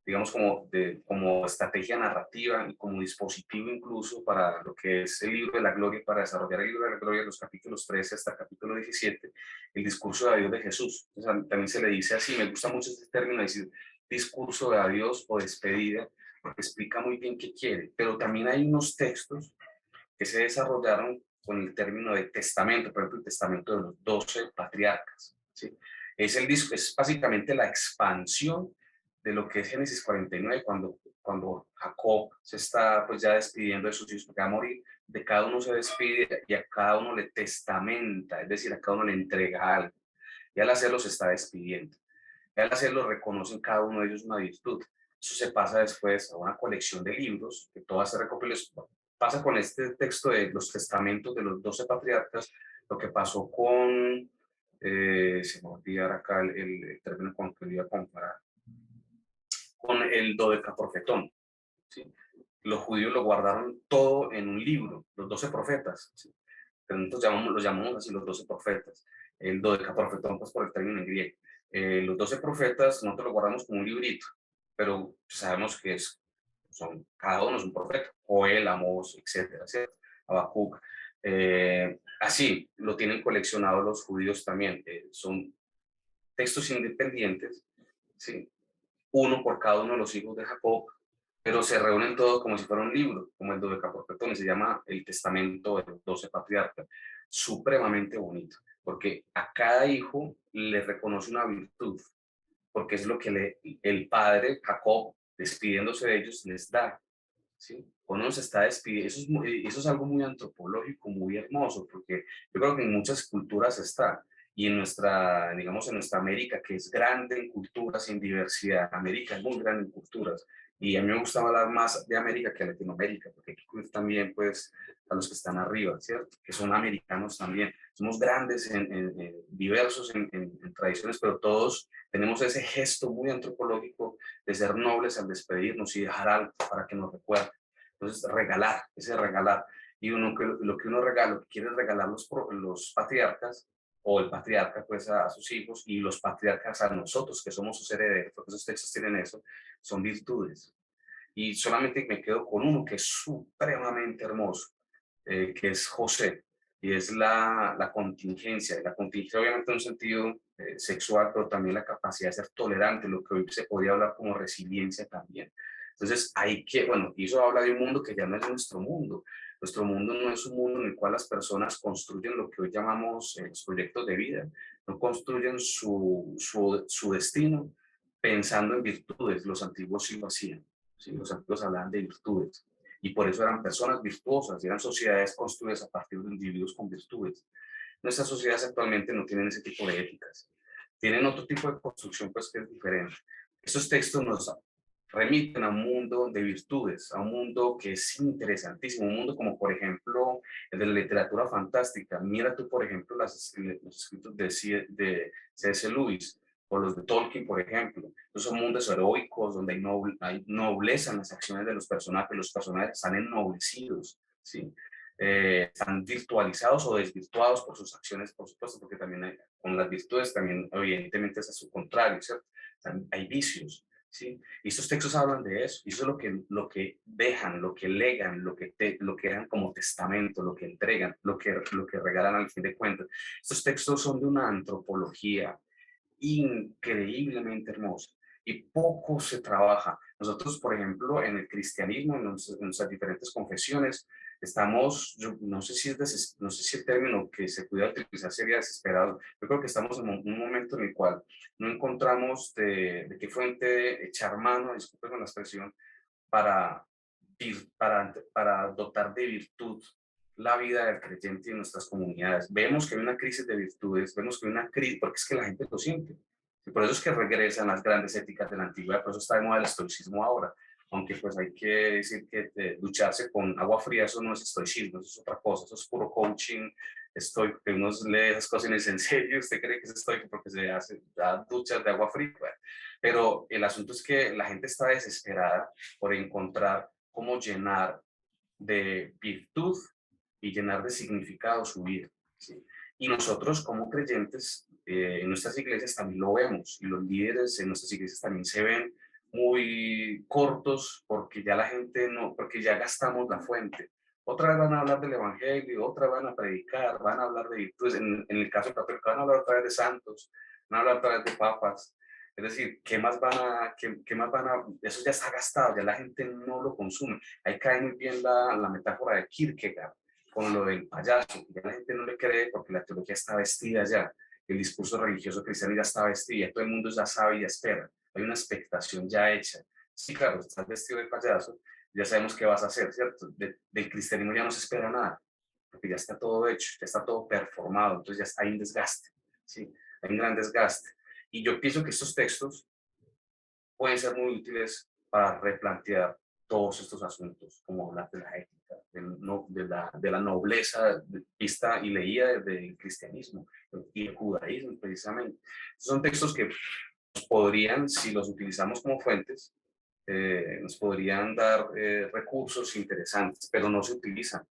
digamos, como estrategia narrativa y como dispositivo incluso para lo que es el libro de la gloria, para desarrollar el libro de la gloria, los capítulos 13 hasta el capítulo 17, el discurso de adiós de Jesús. Entonces, también se le dice así, me gusta mucho este término, decir discurso de adiós o despedida, porque explica muy bien qué quiere, pero también hay unos textos que se desarrollaron con el término de testamento, por ejemplo, el testamento de los 12 patriarcas, ¿sí? Es básicamente la expansión de lo que es Génesis 49, cuando Jacob se está pues ya despidiendo de sus hijos, porque va a morir, de cada uno se despide y a cada uno le testamenta, es decir, a cada uno le entrega algo, y al hacerlo se está despidiendo. Y al hacerlo reconocen cada uno de ellos una virtud. Eso se pasa después a una colección de libros, que todas se recopilan. Pasa con este texto de los testamentos de los 12 patriarcas, lo que pasó con, se me va a olvidar acá el término con que iba a comparar, con el dodecaprofetón, ¿sí? Los judíos lo guardaron todo en un libro, los 12 profetas, ¿sí? Pero nosotros los llamamos así los 12 profetas, el dodecaprofetón, pues por el término en griego. Los 12 profetas nosotros lo guardamos como un librito, pero sabemos que cada uno es un profeta, Joel, Amós, etcétera, ¿cierto? Habacuc. Así lo tienen coleccionado los judíos también. Son textos independientes, ¿sí? Uno por cada uno de los hijos de Jacob, pero se reúnen todos como si fuera un libro, como el Dodecaprofetón, y se llama el Testamento de los 12 Patriarcas. Supremamente bonito, porque a cada hijo le reconoce una virtud, porque es lo que el padre, Jacob, despidiéndose de ellos, les da, ¿sí? Uno se está despidiendo, eso es algo muy antropológico, muy hermoso, porque yo creo que en muchas culturas está, y en nuestra, digamos, en nuestra América, que es grande en culturas y en diversidad, América es muy grande en culturas, y a mí me gusta hablar más de América que de Latinoamérica, porque hay que incluir también, pues, a los que están arriba, ¿cierto? Que son americanos también. Somos grandes diversos en tradiciones, pero todos tenemos ese gesto muy antropológico de ser nobles al despedirnos y dejar algo para que nos recuerde. Entonces, regalar, ese regalar. Y lo que uno regala, lo que quiere regalar los patriarcas, o el patriarca pues a sus hijos y los patriarcas a nosotros, que somos sus herederos, porque esos textos tienen eso, son virtudes. Y solamente me quedo con uno que es supremamente hermoso, que es José, y es la contingencia. La contingencia obviamente en un sentido sexual, pero también la capacidad de ser tolerante, lo que hoy se podría hablar como resiliencia también. Entonces bueno, y eso habla de un mundo que ya no es nuestro mundo. Nuestro mundo no es un mundo en el cual las personas construyen lo que hoy llamamos los proyectos de vida, no construyen su destino pensando en virtudes. Los antiguos sí lo hacían, ¿sí? Los antiguos hablaban de virtudes y por eso eran personas virtuosas, eran sociedades construidas a partir de individuos con virtudes. Nuestras sociedades actualmente no tienen ese tipo de éticas, tienen otro tipo de construcción pues que es diferente. Estos textos nos remiten a un mundo de virtudes, a un mundo que es interesantísimo, un mundo como por ejemplo el de la literatura fantástica. Mira tú por ejemplo los escritos de C.S. Lewis o los de Tolkien, por ejemplo. Esos son mundos heroicos donde hay nobleza en las acciones de los personajes están ennoblecidos, ¿sí? Están virtualizados o desvirtuados por sus acciones, por supuesto, porque también con las virtudes también evidentemente es a su contrario, ¿cierto? También hay vicios, ¿sí? Y estos textos hablan de eso, y eso es lo que dejan, lo que legan, lo que dejan como testamento, lo que entregan, lo que regalan al fin de cuentas. Estos textos son de una antropología increíblemente hermosa y poco se trabaja. Nosotros, por ejemplo, en el cristianismo, en nuestras diferentes confesiones, yo no sé no sé si el término que se pudiera utilizar sería desesperado. Yo creo que estamos en un momento en el cual no encontramos de qué fuente echar mano, disculpen con la expresión, para, para dotar de virtud la vida del creyente en nuestras comunidades. Vemos que hay una crisis de virtudes, vemos que hay una crisis, porque es que la gente lo siente. Y por eso es que regresan las grandes éticas de la antigüedad, por eso está de moda el estoicismo ahora. Aunque pues hay que decir que ducharse con agua fría, eso no es estoicismo, eso es otra cosa, eso es puro coaching estoico, que uno lee esas cosas y dice, ¿en serio usted cree que es estoico porque se da duchas de agua fría? Bueno, pero el asunto es que la gente está desesperada por encontrar cómo llenar de virtud y llenar de significado su vida, ¿sí? Y nosotros como creyentes en nuestras iglesias también lo vemos, y los líderes en nuestras iglesias también se ven muy cortos porque ya la gente no, porque ya gastamos la fuente. Otra vez van a hablar del evangelio, otra van a predicar, van a hablar de virtudes. En el caso católico van a hablar otra vez de santos, van a hablar otra vez de papas. Es decir, qué más van a, eso ya está gastado, ya la gente no lo consume. Ahí cae muy bien la metáfora de Kierkegaard con lo del payaso. Ya la gente no le cree porque la teología está vestida ya. El discurso religioso cristiano ya está vestido, ya todo el mundo ya sabe y ya espera. Hay una expectación ya hecha. Sí, claro, estás vestido de payaso, ya sabemos qué vas a hacer, ¿cierto? Del cristianismo ya no se espera nada, porque ya está todo hecho, ya está todo performado, entonces ya hay un desgaste, ¿sí? Hay un gran desgaste. Y yo pienso que estos textos pueden ser muy útiles para replantear todos estos asuntos, como hablar de la ética, de la nobleza vista y leída del cristianismo y el judaísmo, precisamente. Son textos que podrían, si los utilizamos como fuentes, nos podrían dar recursos interesantes, pero no se utilizan,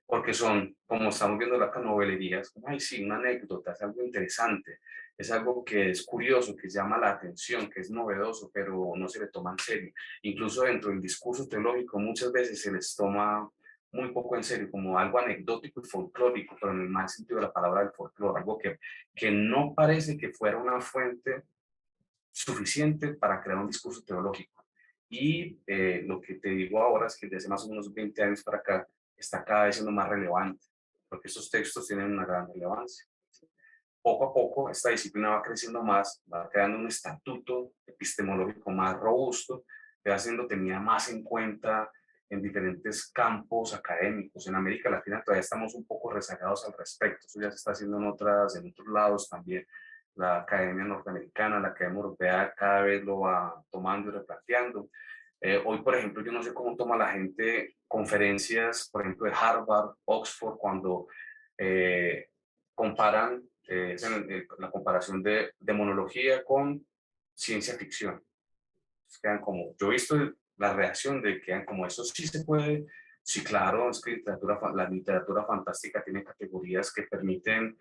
porque son, como estamos viendo la novelería, es como, ay, sí, una anécdota, es algo interesante, es algo que es curioso, que llama la atención, que es novedoso, pero no se le toma en serio. Incluso dentro del discurso teológico muchas veces se les toma muy poco en serio, como algo anecdótico y folclórico, pero en el mal sentido de la palabra del folclore, algo que no parece que fuera una fuente suficiente para crear un discurso teológico. Y lo que te digo ahora es que desde hace más o menos 20 años para acá está cada vez siendo más relevante, porque estos textos tienen una gran relevancia. Poco a poco esta disciplina va creciendo más, va creando un estatuto epistemológico más robusto, que va siendo tenida más en cuenta en diferentes campos académicos. En América Latina todavía estamos un poco rezagados al respecto, eso ya se está haciendo en otros lados también. La Academia Norteamericana, la Academia Europea cada vez lo va tomando y replanteando. Hoy, por ejemplo, yo no sé cómo toma la gente conferencias, por ejemplo, de Harvard, Oxford, cuando comparan la comparación de demonología con ciencia ficción. Quedan como, yo he visto la reacción de que quedan como, eso sí se puede, sí, claro, es que la literatura fantástica tiene categorías que permiten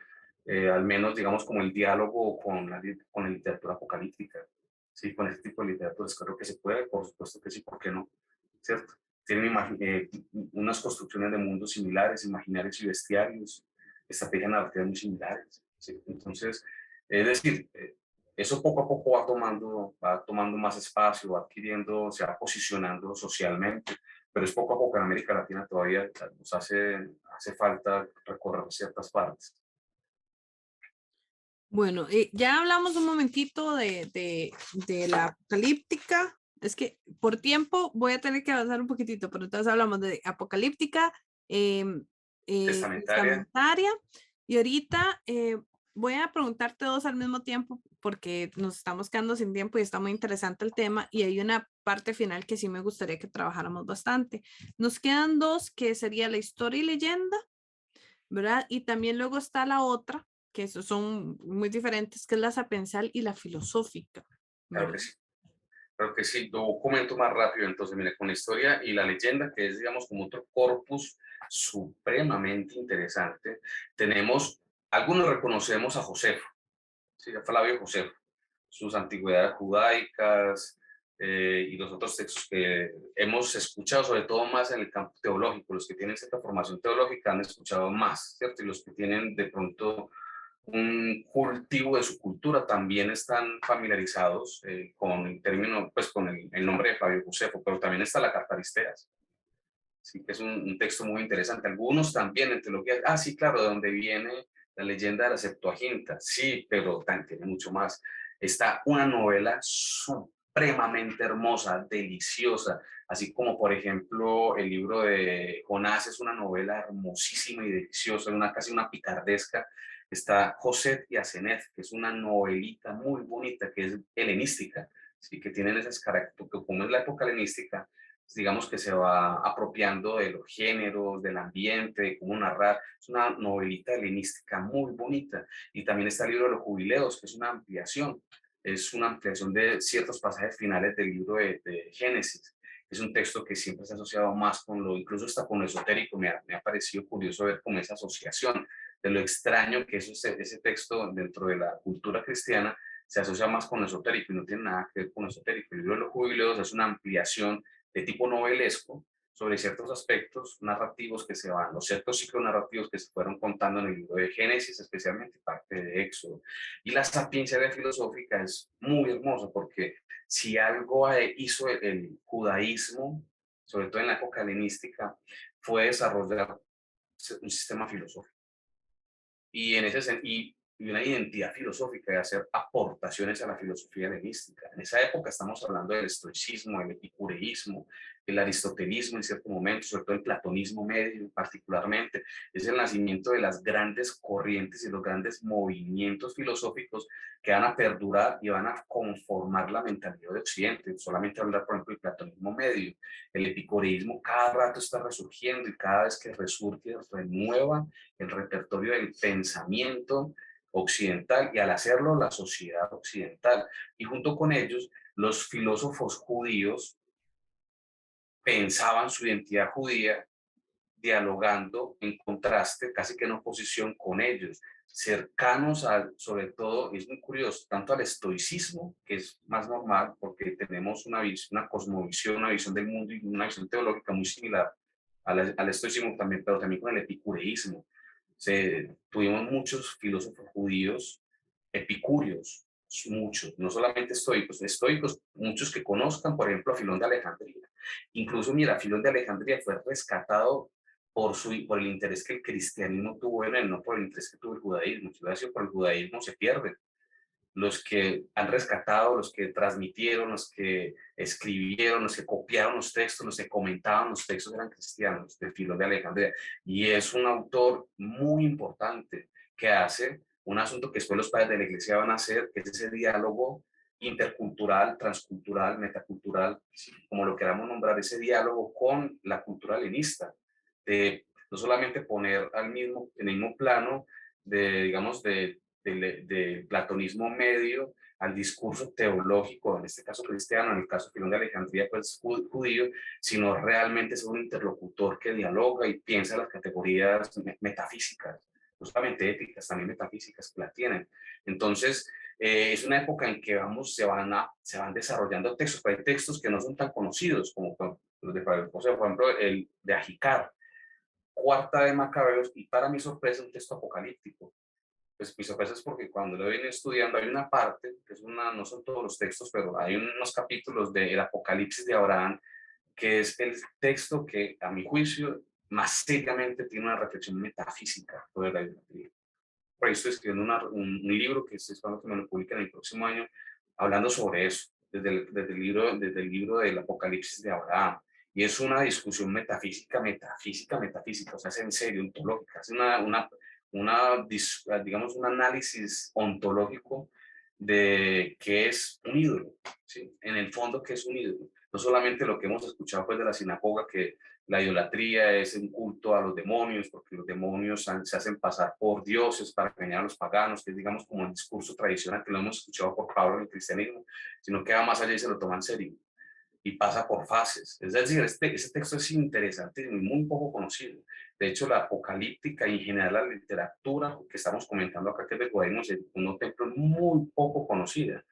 al menos, digamos, como el diálogo con la literatura apocalíptica, sí, con este tipo de literaturas, creo que se puede, por supuesto que sí, ¿por qué no? ¿Cierto? Tienen unas construcciones de mundos similares, imaginarios y bestiarios, estrategias narrativas muy similares, ¿sí? Entonces, es decir, eso poco a poco va tomando más espacio, va adquiriendo, se va posicionando socialmente, pero es poco a poco. En América Latina todavía nos hace falta recorrer ciertas partes. Bueno, ya hablamos un momentito de la apocalíptica. Es que por tiempo voy a tener que avanzar un poquitito, pero entonces hablamos de apocalíptica, Testamentaria. testamentaria, y ahorita voy a preguntarte dos al mismo tiempo porque nos estamos quedando sin tiempo y está muy interesante el tema y hay una parte final que sí me gustaría que trabajáramos bastante. Nos quedan dos, que sería la historia y leyenda, ¿verdad? Y también luego está la otra, que esos son muy diferentes, que es la sapiencial y la filosófica, Claro que ¿verdad? sí. Creo que sí, lo comento más rápido. Entonces, mire, con la historia y la leyenda, que es, digamos, como otro corpus supremamente interesante, tenemos, algunos reconocemos a Josefo, ¿sí? A Flavio Josefo, sus antigüedades judaicas y los otros textos que hemos escuchado, sobre todo más en el campo teológico. Los que tienen cierta formación teológica han escuchado más, ¿cierto? Y los que tienen de pronto un cultivo de su cultura también están familiarizados con el término, pues con el nombre de Flavio Josefo, pero también está la Carta Aristeas, sí, que es un texto muy interesante. Algunos también en teología, sí, claro, de donde viene la leyenda de la Septuaginta, sí, pero tiene mucho más. Está una novela supremamente hermosa, deliciosa, así como por ejemplo el libro de Jonás es una novela hermosísima y deliciosa, casi una picardesca. Está José y Aseneth, que es una novelita muy bonita, que es helenística, ¿sí? Que tienen esas características, como es la época helenística, digamos que se va apropiando de los géneros, del ambiente, de cómo narrar. Es una novelita helenística muy bonita. Y también está el libro de los jubileos, que es una ampliación de ciertos pasajes finales del libro de Génesis. Es un texto que siempre se ha asociado más con incluso hasta con lo esotérico. Me ha parecido curioso ver cómo esa asociación de lo extraño que es ese texto dentro de la cultura cristiana se asocia más con lo esotérico y no tiene nada que ver con lo esotérico. El libro de los jubileos es una ampliación de tipo novelesco sobre ciertos aspectos narrativos que se van, los ciertos ciclos narrativos que se fueron contando en el libro de Génesis, especialmente parte de Éxodo. Y la sapiencia de filosófica es muy hermosa porque si algo hizo el judaísmo, sobre todo en la época helenística, fue desarrollar un sistema filosófico y en ese y una identidad filosófica de hacer aportaciones a la filosofía helenística. En esa época estamos hablando del estoicismo, el epicureísmo, el aristotelismo en cierto momento, sobre todo el platonismo medio particularmente. Es el nacimiento de las grandes corrientes y los grandes movimientos filosóficos que van a perdurar y van a conformar la mentalidad de Occidente. Solamente hablar, por ejemplo, del platonismo medio. El epicureísmo cada rato está resurgiendo y cada vez que resurge renueva el repertorio del pensamiento occidental y al hacerlo la sociedad occidental. Y junto con ellos, los filósofos judíos pensaban su identidad judía dialogando en contraste, casi que en oposición con ellos, cercanos al, sobre todo, es muy curioso, tanto al estoicismo, que es más normal porque tenemos una cosmovisión, una visión del mundo y una visión teológica muy similar al estoicismo también, pero también con el epicureísmo. Tuvimos muchos filósofos judíos epicúreos, muchos, no solamente estoicos, muchos que conozcan, por ejemplo, a Filón de Alejandría. Incluso, mira, Filón de Alejandría fue rescatado por el interés que el cristianismo tuvo en él, no por el interés que tuvo el judaísmo. Si hubiera sido por el judaísmo, se pierde. Los que han rescatado, los que transmitieron, los que escribieron, los que copiaron los textos, los que comentaban los textos eran cristianos, de Filón de Alejandría. Y es un autor muy importante que hace un asunto que después los padres de la iglesia van a hacer, que es ese diálogo intercultural, transcultural, metacultural, como lo queramos nombrar, ese diálogo con la cultura helenista, de no solamente poner en el mismo plano de, digamos, de platonismo medio al discurso teológico, en este caso cristiano, en el caso Filón de Alejandría, pues judío, sino realmente es un interlocutor que dialoga y piensa las categorías metafísicas, no solamente éticas, también metafísicas que la tienen. Entonces, es una época en que se van desarrollando textos, pero hay textos que no son tan conocidos, como los de Pablo, por ejemplo, el de Ajicar, Cuarta de Macabeos, y para mi sorpresa, un texto apocalíptico. Pues mi sorpresa es porque cuando lo vine estudiando hay una parte, que es no son todos los textos, pero hay unos capítulos del Apocalipsis de Abraham, que es el texto que, a mi juicio, más seriamente tiene una reflexión metafísica sobre la idolatría. Por ahí estoy escribiendo un libro que estoy esperando que me lo publiquen el próximo año, hablando sobre eso, desde el libro del Apocalipsis de Abraham. Y es una discusión metafísica, o sea, es en serio, ontológica, es digamos, un análisis ontológico de qué es un ídolo, ¿sí? En el fondo, ¿qué es un ídolo? No solamente lo que hemos escuchado pues, de la sinagoga, que la idolatría es un culto a los demonios, porque los demonios se hacen pasar por dioses para engañar a los paganos, que es, digamos, como el discurso tradicional que lo hemos escuchado por Pablo en el cristianismo, sino que va más allá y se lo toma en serio y pasa por fases. Es decir, ese texto es interesante y muy poco conocido. De hecho, la apocalíptica y en general la literatura que estamos comentando acá, que es de judaísmo, es un texto muy poco conocida,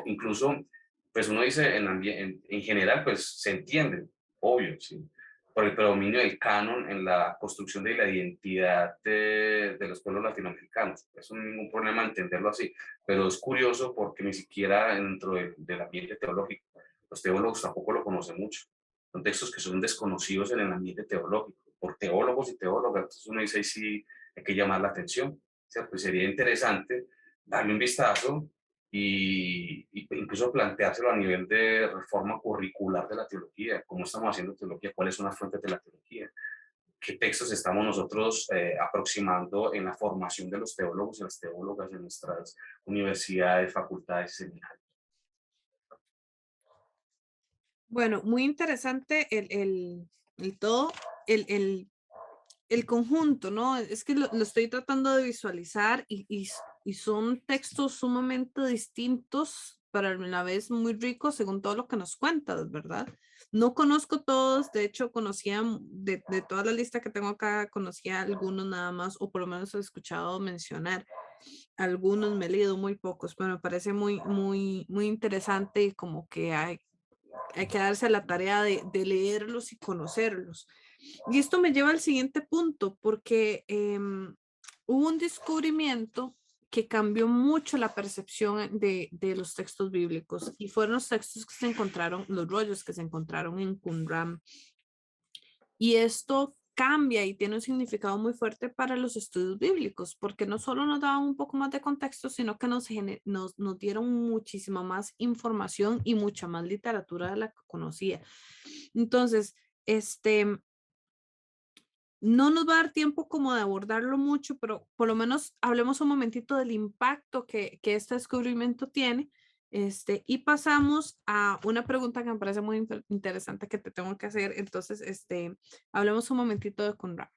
incluso, pues uno dice, en general, pues se entiende, obvio, ¿sí? Por el predominio del canon en la construcción de la identidad de los pueblos latinoamericanos. Eso no es ningún problema entenderlo así, pero es curioso porque ni siquiera dentro del ambiente teológico, los teólogos tampoco lo conocen mucho. Son textos que son desconocidos en el ambiente teológico, por teólogos y teólogas. Entonces uno dice, ahí sí, hay que llamar la atención, ¿cierto? Pues sería interesante darle un vistazo y incluso planteárselo a nivel de reforma curricular de la teología, cómo estamos haciendo teología, cuáles son las fuentes de la teología, qué textos estamos nosotros aproximando en la formación de los teólogos y las teólogas en nuestras universidades, facultades y seminarios. Bueno, muy interesante el todo, el conjunto, ¿no? Es que lo estoy tratando de visualizar y son textos sumamente distintos, pero a la vez muy ricos según todo lo que nos cuentas, ¿verdad? No conozco todos, de hecho conocía de toda la lista que tengo acá, conocía algunos nada más, o por lo menos he escuchado mencionar. algunos, me he leído muy pocos, pero me parece muy interesante y como que hay que darse a la tarea de leerlos y conocerlos. Y esto me lleva al siguiente punto, porque hubo un descubrimiento que cambió mucho la percepción de los textos bíblicos y fueron los textos que se encontraron, los rollos que se encontraron en Qumran. Y esto cambia y tiene un significado muy fuerte para los estudios bíblicos, porque no solo nos daban un poco más de contexto, sino que nos dieron muchísima más información y mucha más literatura de la que conocía. Entonces, no nos va a dar tiempo como de abordarlo mucho, pero por lo menos hablemos un momentito del impacto que este descubrimiento tiene. Y pasamos a una pregunta que me parece muy interesante que te tengo que hacer. Entonces, hablemos un momentito de Conrad.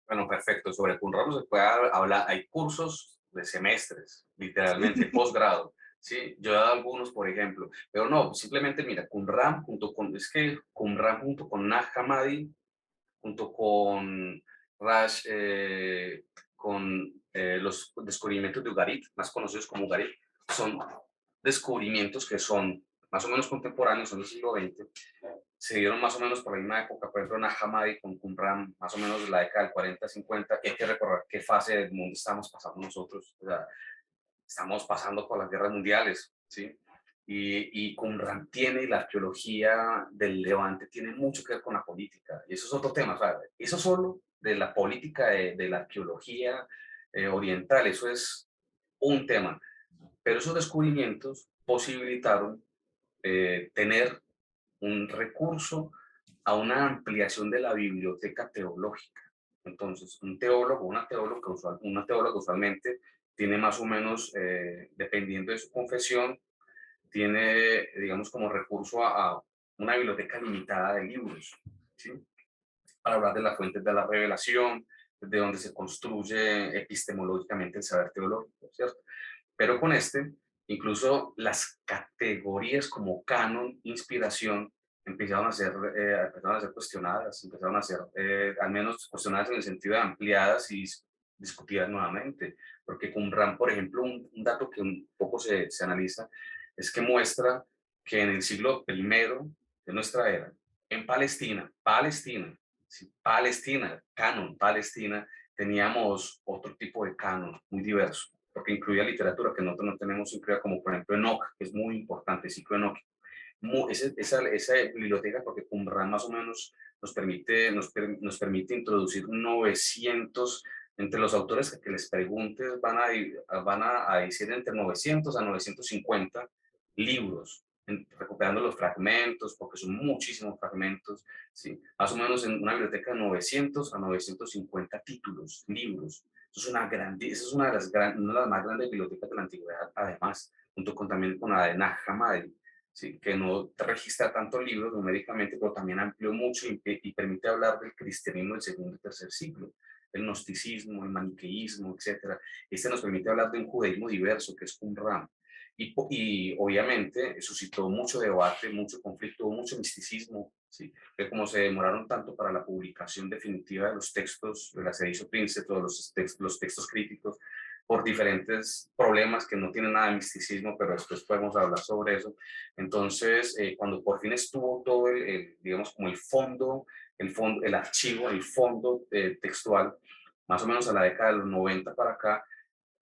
Bueno, perfecto. Sobre Qumran se puede hablar, hay cursos de semestres, literalmente, posgrado. Sí, yo he dado algunos, por ejemplo, pero no, simplemente mira, Qumran junto con, es que Qumran junto con Nag Hammadi, junto con Rash, los descubrimientos de Ugarit, más conocidos como Ugarit, son descubrimientos que son más o menos contemporáneos, son del siglo XX, se dieron más o menos por la misma época, por ejemplo, Nag Hammadi con Qumran, más o menos de la década del 40-50, y hay que recordar qué fase del mundo estamos pasando nosotros, o sea, estamos pasando por las guerras mundiales, ¿sí? Y Qumran tiene, la arqueología del Levante tiene mucho que ver con la política, y eso es otro tema, o sea, eso solo de la política, de la arqueología oriental, eso es un tema, pero esos descubrimientos posibilitaron tener un recurso a una ampliación de la biblioteca teológica. Entonces, un teólogo, una teóloga usualmente tiene más o menos, dependiendo de su confesión, tiene, digamos, como recurso a una biblioteca limitada de libros, ¿sí? Para hablar de las fuentes de la revelación, de donde se construye epistemológicamente el saber teológico, ¿cierto? Pero con incluso las categorías como canon, inspiración, empezaron a ser cuestionadas, empezaron a ser al menos cuestionadas en el sentido de ampliadas y discutidas nuevamente. Porque Qumran, por ejemplo, un dato que un poco se analiza es que muestra que en el siglo primero de nuestra era, en Palestina, sí, Palestina, canon, Palestina, teníamos otro tipo de canon muy diverso, porque incluía literatura que nosotros no tenemos incluida, como por ejemplo Enoch, que es muy importante, el ciclo Enoch. Esa biblioteca, porque Qumran más o menos nos permite introducir 900, entre los autores que les preguntes van a decir entre 900 a 950 libros, recuperando los fragmentos, porque son muchísimos fragmentos, ¿sí? Más o menos en una biblioteca de 900 a 950 títulos, libros. Esa es una de las más grandes bibliotecas de la antigüedad, además, junto también con la de Nag Hammadi, ¿sí? Que no registra tantos libros numéricamente, pero también amplió mucho y permite hablar del cristianismo del segundo y tercer siglo, el gnosticismo, el maniqueísmo, etcétera. Nos permite hablar de un judaísmo diverso, que es Qumran. Y obviamente suscitó mucho debate, mucho conflicto, mucho misticismo, ¿sí? Que como se demoraron tanto para la publicación definitiva de los textos de la Sedicio Princeps, todos los textos críticos, por diferentes problemas que no tienen nada de misticismo, pero después podemos hablar sobre eso. Entonces, cuando por fin estuvo todo digamos, como el archivo, el fondo textual, más o menos a la década de los 90 para acá,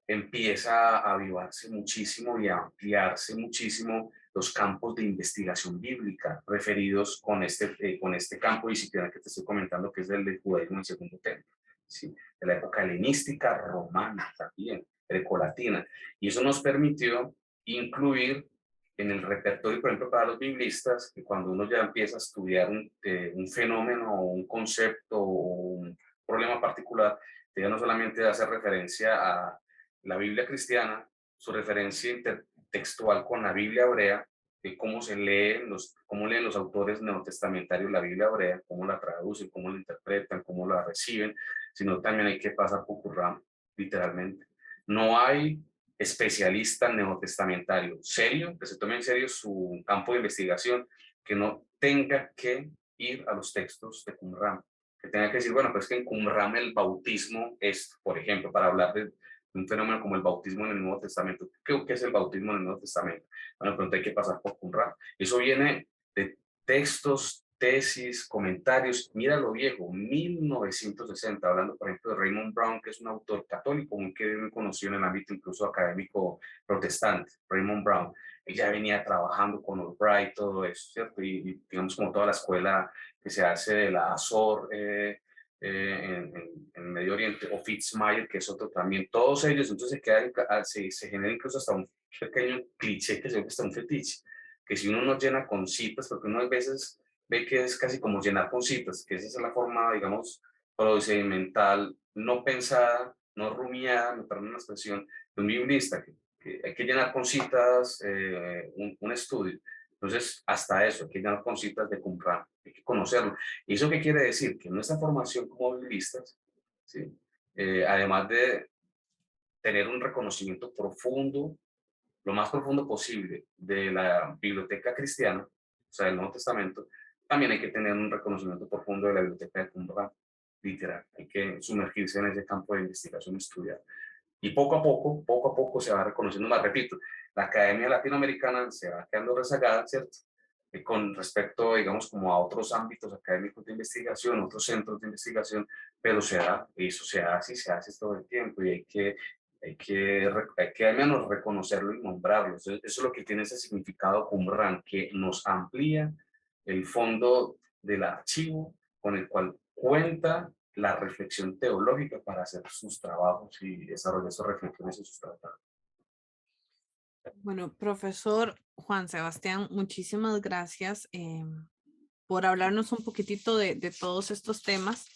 empieza a avivarse muchísimo y a ampliarse muchísimo los campos de investigación bíblica referidos con este campo disciplinar que te estoy comentando, que es el del judaísmo en segundo templo, ¿sí? De la época helenística, romana también, grecolatina. Y eso nos permitió incluir en el repertorio, por ejemplo, para los biblistas, que cuando uno ya empieza a estudiar un fenómeno o un concepto o un problema particular, ya no solamente hace referencia a la Biblia cristiana, su referencia intertextual con la Biblia hebrea, de cómo leen los autores neotestamentarios la Biblia hebrea, cómo la traducen, cómo la interpretan, cómo la reciben, sino también hay que pasar por Qumran, literalmente. No hay especialista neotestamentario serio, que se tome en serio su campo de investigación, que no tenga que ir a los textos de Qumran, que tenga que decir, bueno, pues que en Qumran el bautismo es, por ejemplo, para hablar un fenómeno como el bautismo en el Nuevo Testamento. ¿Qué es el bautismo en el Nuevo Testamento? Bueno, pronto hay que pasar por Qumran. Eso viene de textos, tesis, comentarios. Mira lo viejo, 1960, hablando por ejemplo de Raymond Brown, que es un autor católico muy conocido en el ámbito incluso académico protestante. Raymond Brown, él ya venía trabajando con Albright, todo eso, ¿cierto? Y digamos como toda la escuela que se hace de la Azor en Medio Oriente, o Fitzmyer, que es otro también, todos ellos, entonces se genera incluso hasta un pequeño cliché que se ve hasta un fetiche, que si uno no llena con citas, porque uno a veces ve que es casi como llenar con citas, que esa es la forma, digamos, procedimental, no pensada, no rumiada, me perdonen la expresión, de un biblista, que hay que llenar con citas un estudio. Entonces, hasta eso, hay que llenar con citas de comprar, hay que conocerlo. ¿Y eso qué quiere decir? Que nuestra formación como biblistas, ¿sí? Además de tener un reconocimiento profundo, lo más profundo posible de la biblioteca cristiana, o sea, del Nuevo Testamento, también hay que tener un reconocimiento profundo de la biblioteca de Qumran, literal. Hay que sumergirse en ese campo de investigación y estudiar. Y poco a poco se va reconociendo más. Repito, la Academia Latinoamericana se va quedando rezagada, ¿cierto? Con respecto, digamos, como a otros ámbitos académicos de investigación, otros centros de investigación, pero eso se hace todo el tiempo y hay que al menos reconocerlo y nombrarlo. Eso es lo que tiene ese significado Qumran, que nos amplía el fondo del archivo con el cual cuenta la reflexión teológica para hacer sus trabajos y desarrollar sus reflexiones y sus tratados. Bueno, profesor Juan Sebastián, muchísimas gracias por hablarnos un poquitito de todos estos temas.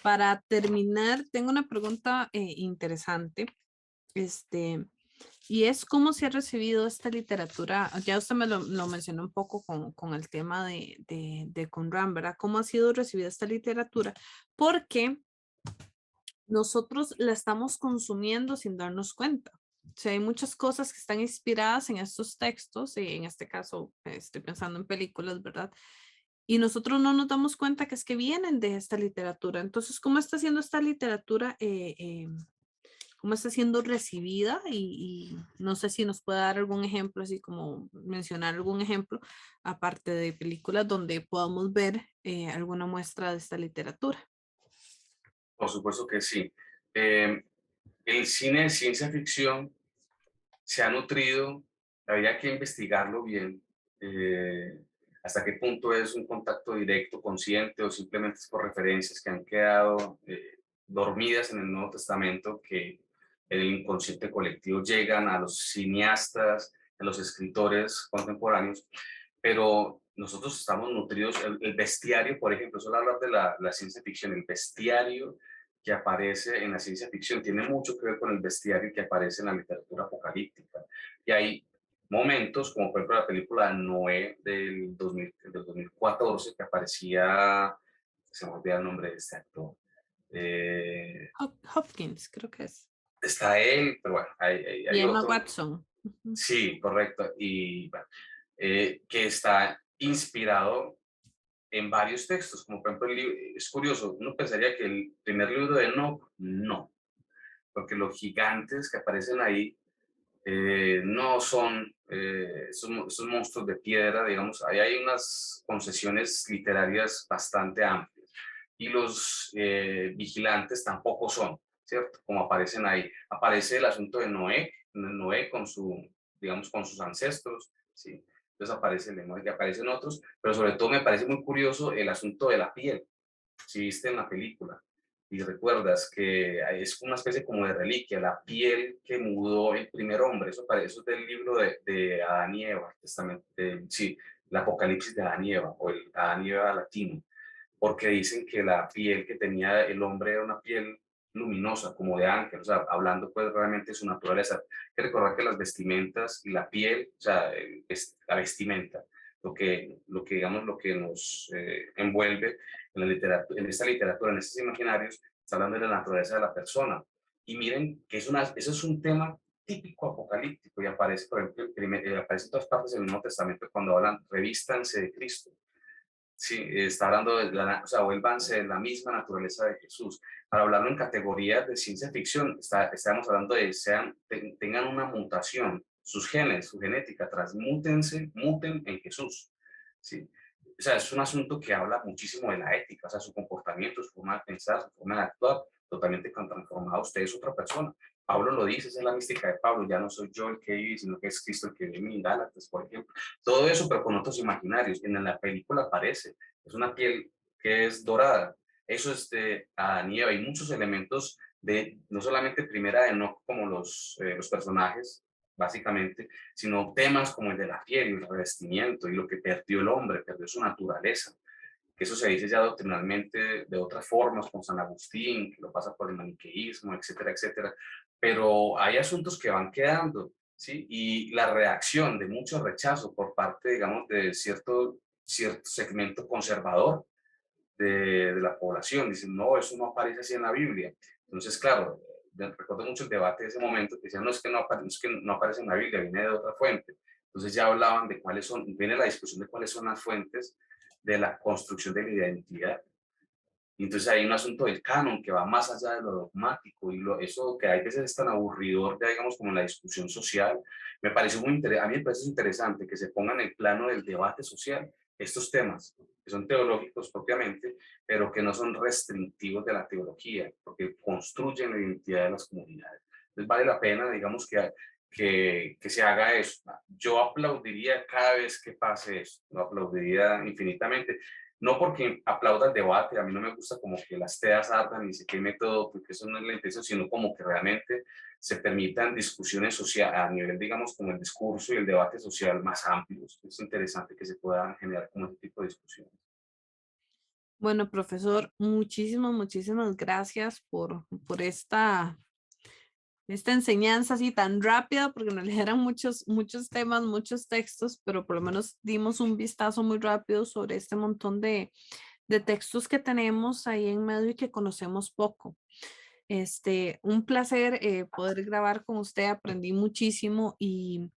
Para terminar, tengo una pregunta interesante, y es cómo se ha recibido esta literatura. Ya usted me lo mencionó un poco con el tema de Qumran, ¿verdad? ¿Cómo ha sido recibida esta literatura? Porque nosotros la estamos consumiendo sin darnos cuenta. O sea, hay muchas cosas que están inspiradas en estos textos, y en este caso estoy pensando en películas, ¿verdad? Y nosotros no nos damos cuenta que es que vienen de esta literatura. Entonces, ¿cómo está siendo esta literatura? ¿Cómo está siendo recibida? Y no sé si nos puede dar algún ejemplo, así como mencionar algún ejemplo, aparte de películas donde podamos ver alguna muestra de esta literatura. Por supuesto que sí. Eh, el cine de ciencia ficción se ha nutrido, habría que investigarlo bien, hasta qué punto es un contacto directo, consciente, o simplemente es por referencias que han quedado dormidas en el Nuevo Testamento, que el inconsciente colectivo llegan a los cineastas, a los escritores contemporáneos, pero nosotros estamos nutridos, el bestiario, por ejemplo, solo hablar de la ciencia ficción, el bestiario que aparece en la ciencia ficción tiene mucho que ver con el bestiario que aparece en la literatura apocalíptica. Y hay momentos, como por ejemplo la película Noé del 2014, que aparecía, se me olvida el nombre de este actor. Hopkins, creo que es. Está él, pero bueno, Y hay Emma otro. Watson. Ujú. Sí, correcto. Y bueno, que está inspirado en varios textos, como por ejemplo, es curioso, uno pensaría que el primer libro de Enoch, no, porque los gigantes que aparecen ahí no son esos monstruos de piedra, digamos, ahí hay unas concesiones literarias bastante amplias. Y los vigilantes tampoco son, ¿cierto? Como aparecen ahí. Aparece el asunto de Noé con digamos, con sus ancestros, ¿sí? Entonces aparece el lenguaje que aparecen otros, pero sobre todo me parece muy curioso el asunto de la piel, si viste en la película y recuerdas que es una especie como de reliquia, la piel que mudó el primer hombre, eso es del libro de Adán y Eva, sí, el Apocalipsis de Adán y Eva, o el Adán y Eva latino, porque dicen que la piel que tenía el hombre era una piel luminosa, como de ángel, o sea, hablando pues realmente de su naturaleza. Hay que recordar que las vestimentas y la piel, o sea, la vestimenta, digamos, lo que nos envuelve en la literatura, en esta literatura, en estos imaginarios, está hablando de la naturaleza de la persona. Y miren que eso es un tema típico apocalíptico y aparece, por ejemplo, aparece en todas partes del Nuevo Testamento cuando hablan, revístanse de Cristo. Sí, está hablando de o sea, vuélvanse de la misma naturaleza de Jesús. Para hablarlo en categorías de ciencia ficción, estamos hablando de tengan una mutación, sus genes, su genética, muten en Jesús. ¿Sí? O sea, es un asunto que habla muchísimo de la ética, o sea, su comportamiento, su forma de pensar, su forma de actuar, totalmente transformado. Usted es otra persona. Pablo lo dice, esa es la mística de Pablo, ya no soy yo el que vive, sino que es Cristo el que vive en mí, Gálatas, por ejemplo. Todo eso, pero con otros imaginarios. En la película aparece, es una piel que es dorada. Eso es de Adán y Eva. Hay muchos elementos de, no solamente primera de no como los personajes, básicamente, sino temas como el de la piel y el revestimiento y lo que perdió el hombre, perdió su naturaleza. Que eso se dice ya doctrinalmente de otras formas, con San Agustín, que lo pasa por el maniqueísmo, etcétera, etcétera. Pero hay asuntos que van quedando, ¿sí? Y la reacción de mucho rechazo por parte, digamos, de cierto segmento conservador de la población. Dicen, no, eso no aparece así en la Biblia. Entonces, claro, recuerdo mucho el debate de ese momento, que decían, no, es que no aparece en la Biblia, viene de otra fuente. Entonces ya hablaban de cuáles son, viene la discusión de cuáles son las fuentes de la construcción de la identidad. Y entonces hay un asunto del canon que va más allá de lo dogmático y eso que hay veces es tan aburridor, ya digamos, como en la discusión social. Me parece a mí me parece interesante que se pongan en el plano del debate social estos temas, que son teológicos propiamente, pero que no son restrictivos de la teología, porque construyen la identidad de las comunidades. Entonces vale la pena, digamos, que se haga eso. Yo aplaudiría cada vez que pase eso, lo aplaudiría infinitamente. No porque aplauda el debate, a mí no me gusta como que las teas ardan y se queme todo, porque eso no es la intención, sino como que realmente se permitan discusiones sociales a nivel, digamos, como el discurso y el debate social más amplios. Es interesante que se puedan generar como ese tipo de discusiones. Bueno, profesor, muchísimas gracias por esta enseñanza así tan rápida, porque nos eran muchos temas, muchos textos, pero por lo menos dimos un vistazo muy rápido sobre este montón de textos que tenemos ahí en medio y que conocemos poco. Un placer poder grabar con usted, aprendí muchísimo y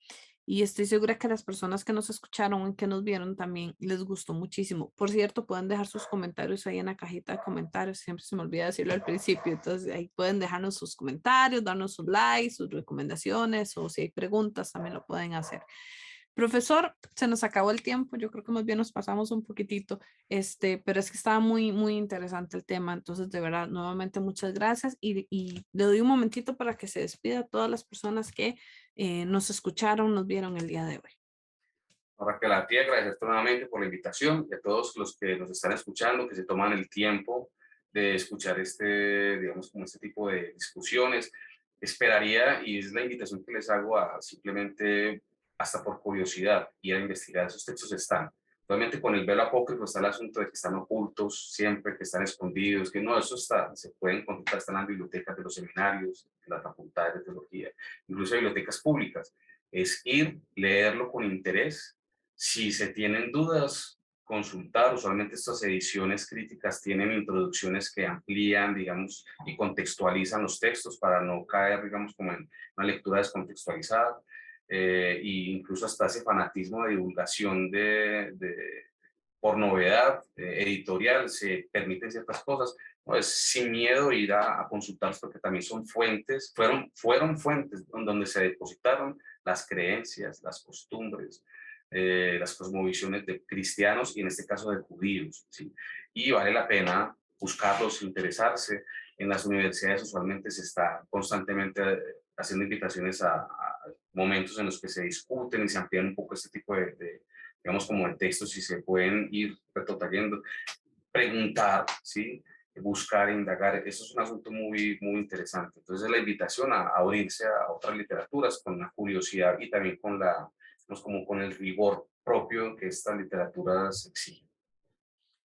estoy segura que a las personas que nos escucharon y que nos vieron también les gustó muchísimo. Por cierto, pueden dejar sus comentarios ahí en la cajita de comentarios, siempre se me olvida decirlo al principio, entonces ahí pueden dejarnos sus comentarios, darnos sus likes, sus recomendaciones o si hay preguntas también lo pueden hacer. Profesor, se nos acabó el tiempo, yo creo que más bien nos pasamos un poquitito, pero es que estaba muy interesante el tema, entonces de verdad, nuevamente muchas gracias y le doy un momentito para que se despida a todas las personas que nos escucharon, nos vieron el día de hoy. Raquel, a ti agradecerte nuevamente por la invitación y a todos los que nos están escuchando, que se toman el tiempo de escuchar digamos, como este tipo de discusiones. Esperaría, y es la invitación que les hago a simplemente, hasta por curiosidad, ir a investigar. Esos textos están. Obviamente con el velo apócrifo está el asunto de que están ocultos siempre, que están escondidos, que no, eso está, se pueden encontrar, están en las bibliotecas de los seminarios, de las facultades de teología, incluso bibliotecas públicas. Es ir, leerlo con interés. Si se tienen dudas, consultar. Usualmente estas ediciones críticas tienen introducciones que amplían, digamos, y contextualizan los textos para no caer, digamos, como en una lectura descontextualizada. E incluso hasta ese fanatismo de divulgación por novedad editorial, se permiten ciertas cosas. No, es sin miedo ir a consultarlos porque también son fuentes, fueron fuentes donde se depositaron las creencias, las costumbres, las cosmovisiones de cristianos y en este caso de judíos, ¿sí? Y vale la pena buscarlos, interesarse. En las universidades usualmente se está constantemente haciendo invitaciones a momentos en los que se discuten y se amplían un poco este tipo digamos, como de textos y se pueden ir retrotrayendo, preguntar, ¿sí? Buscar, indagar, eso es un asunto muy interesante. Entonces la invitación a abrirse a otras literaturas con la curiosidad y también pues como con el rigor propio que estas literaturas exigen.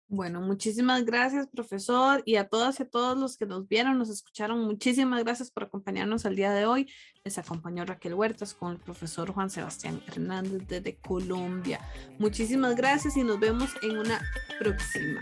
Bueno, muchísimas gracias, profesor, y a todas y a todos los que nos vieron, nos escucharon. Muchísimas gracias por acompañarnos al día de hoy. Les acompañó Raquel Huertas con el profesor Juan Sebastián Hernández desde Colombia. Muchísimas gracias y nos vemos en una próxima.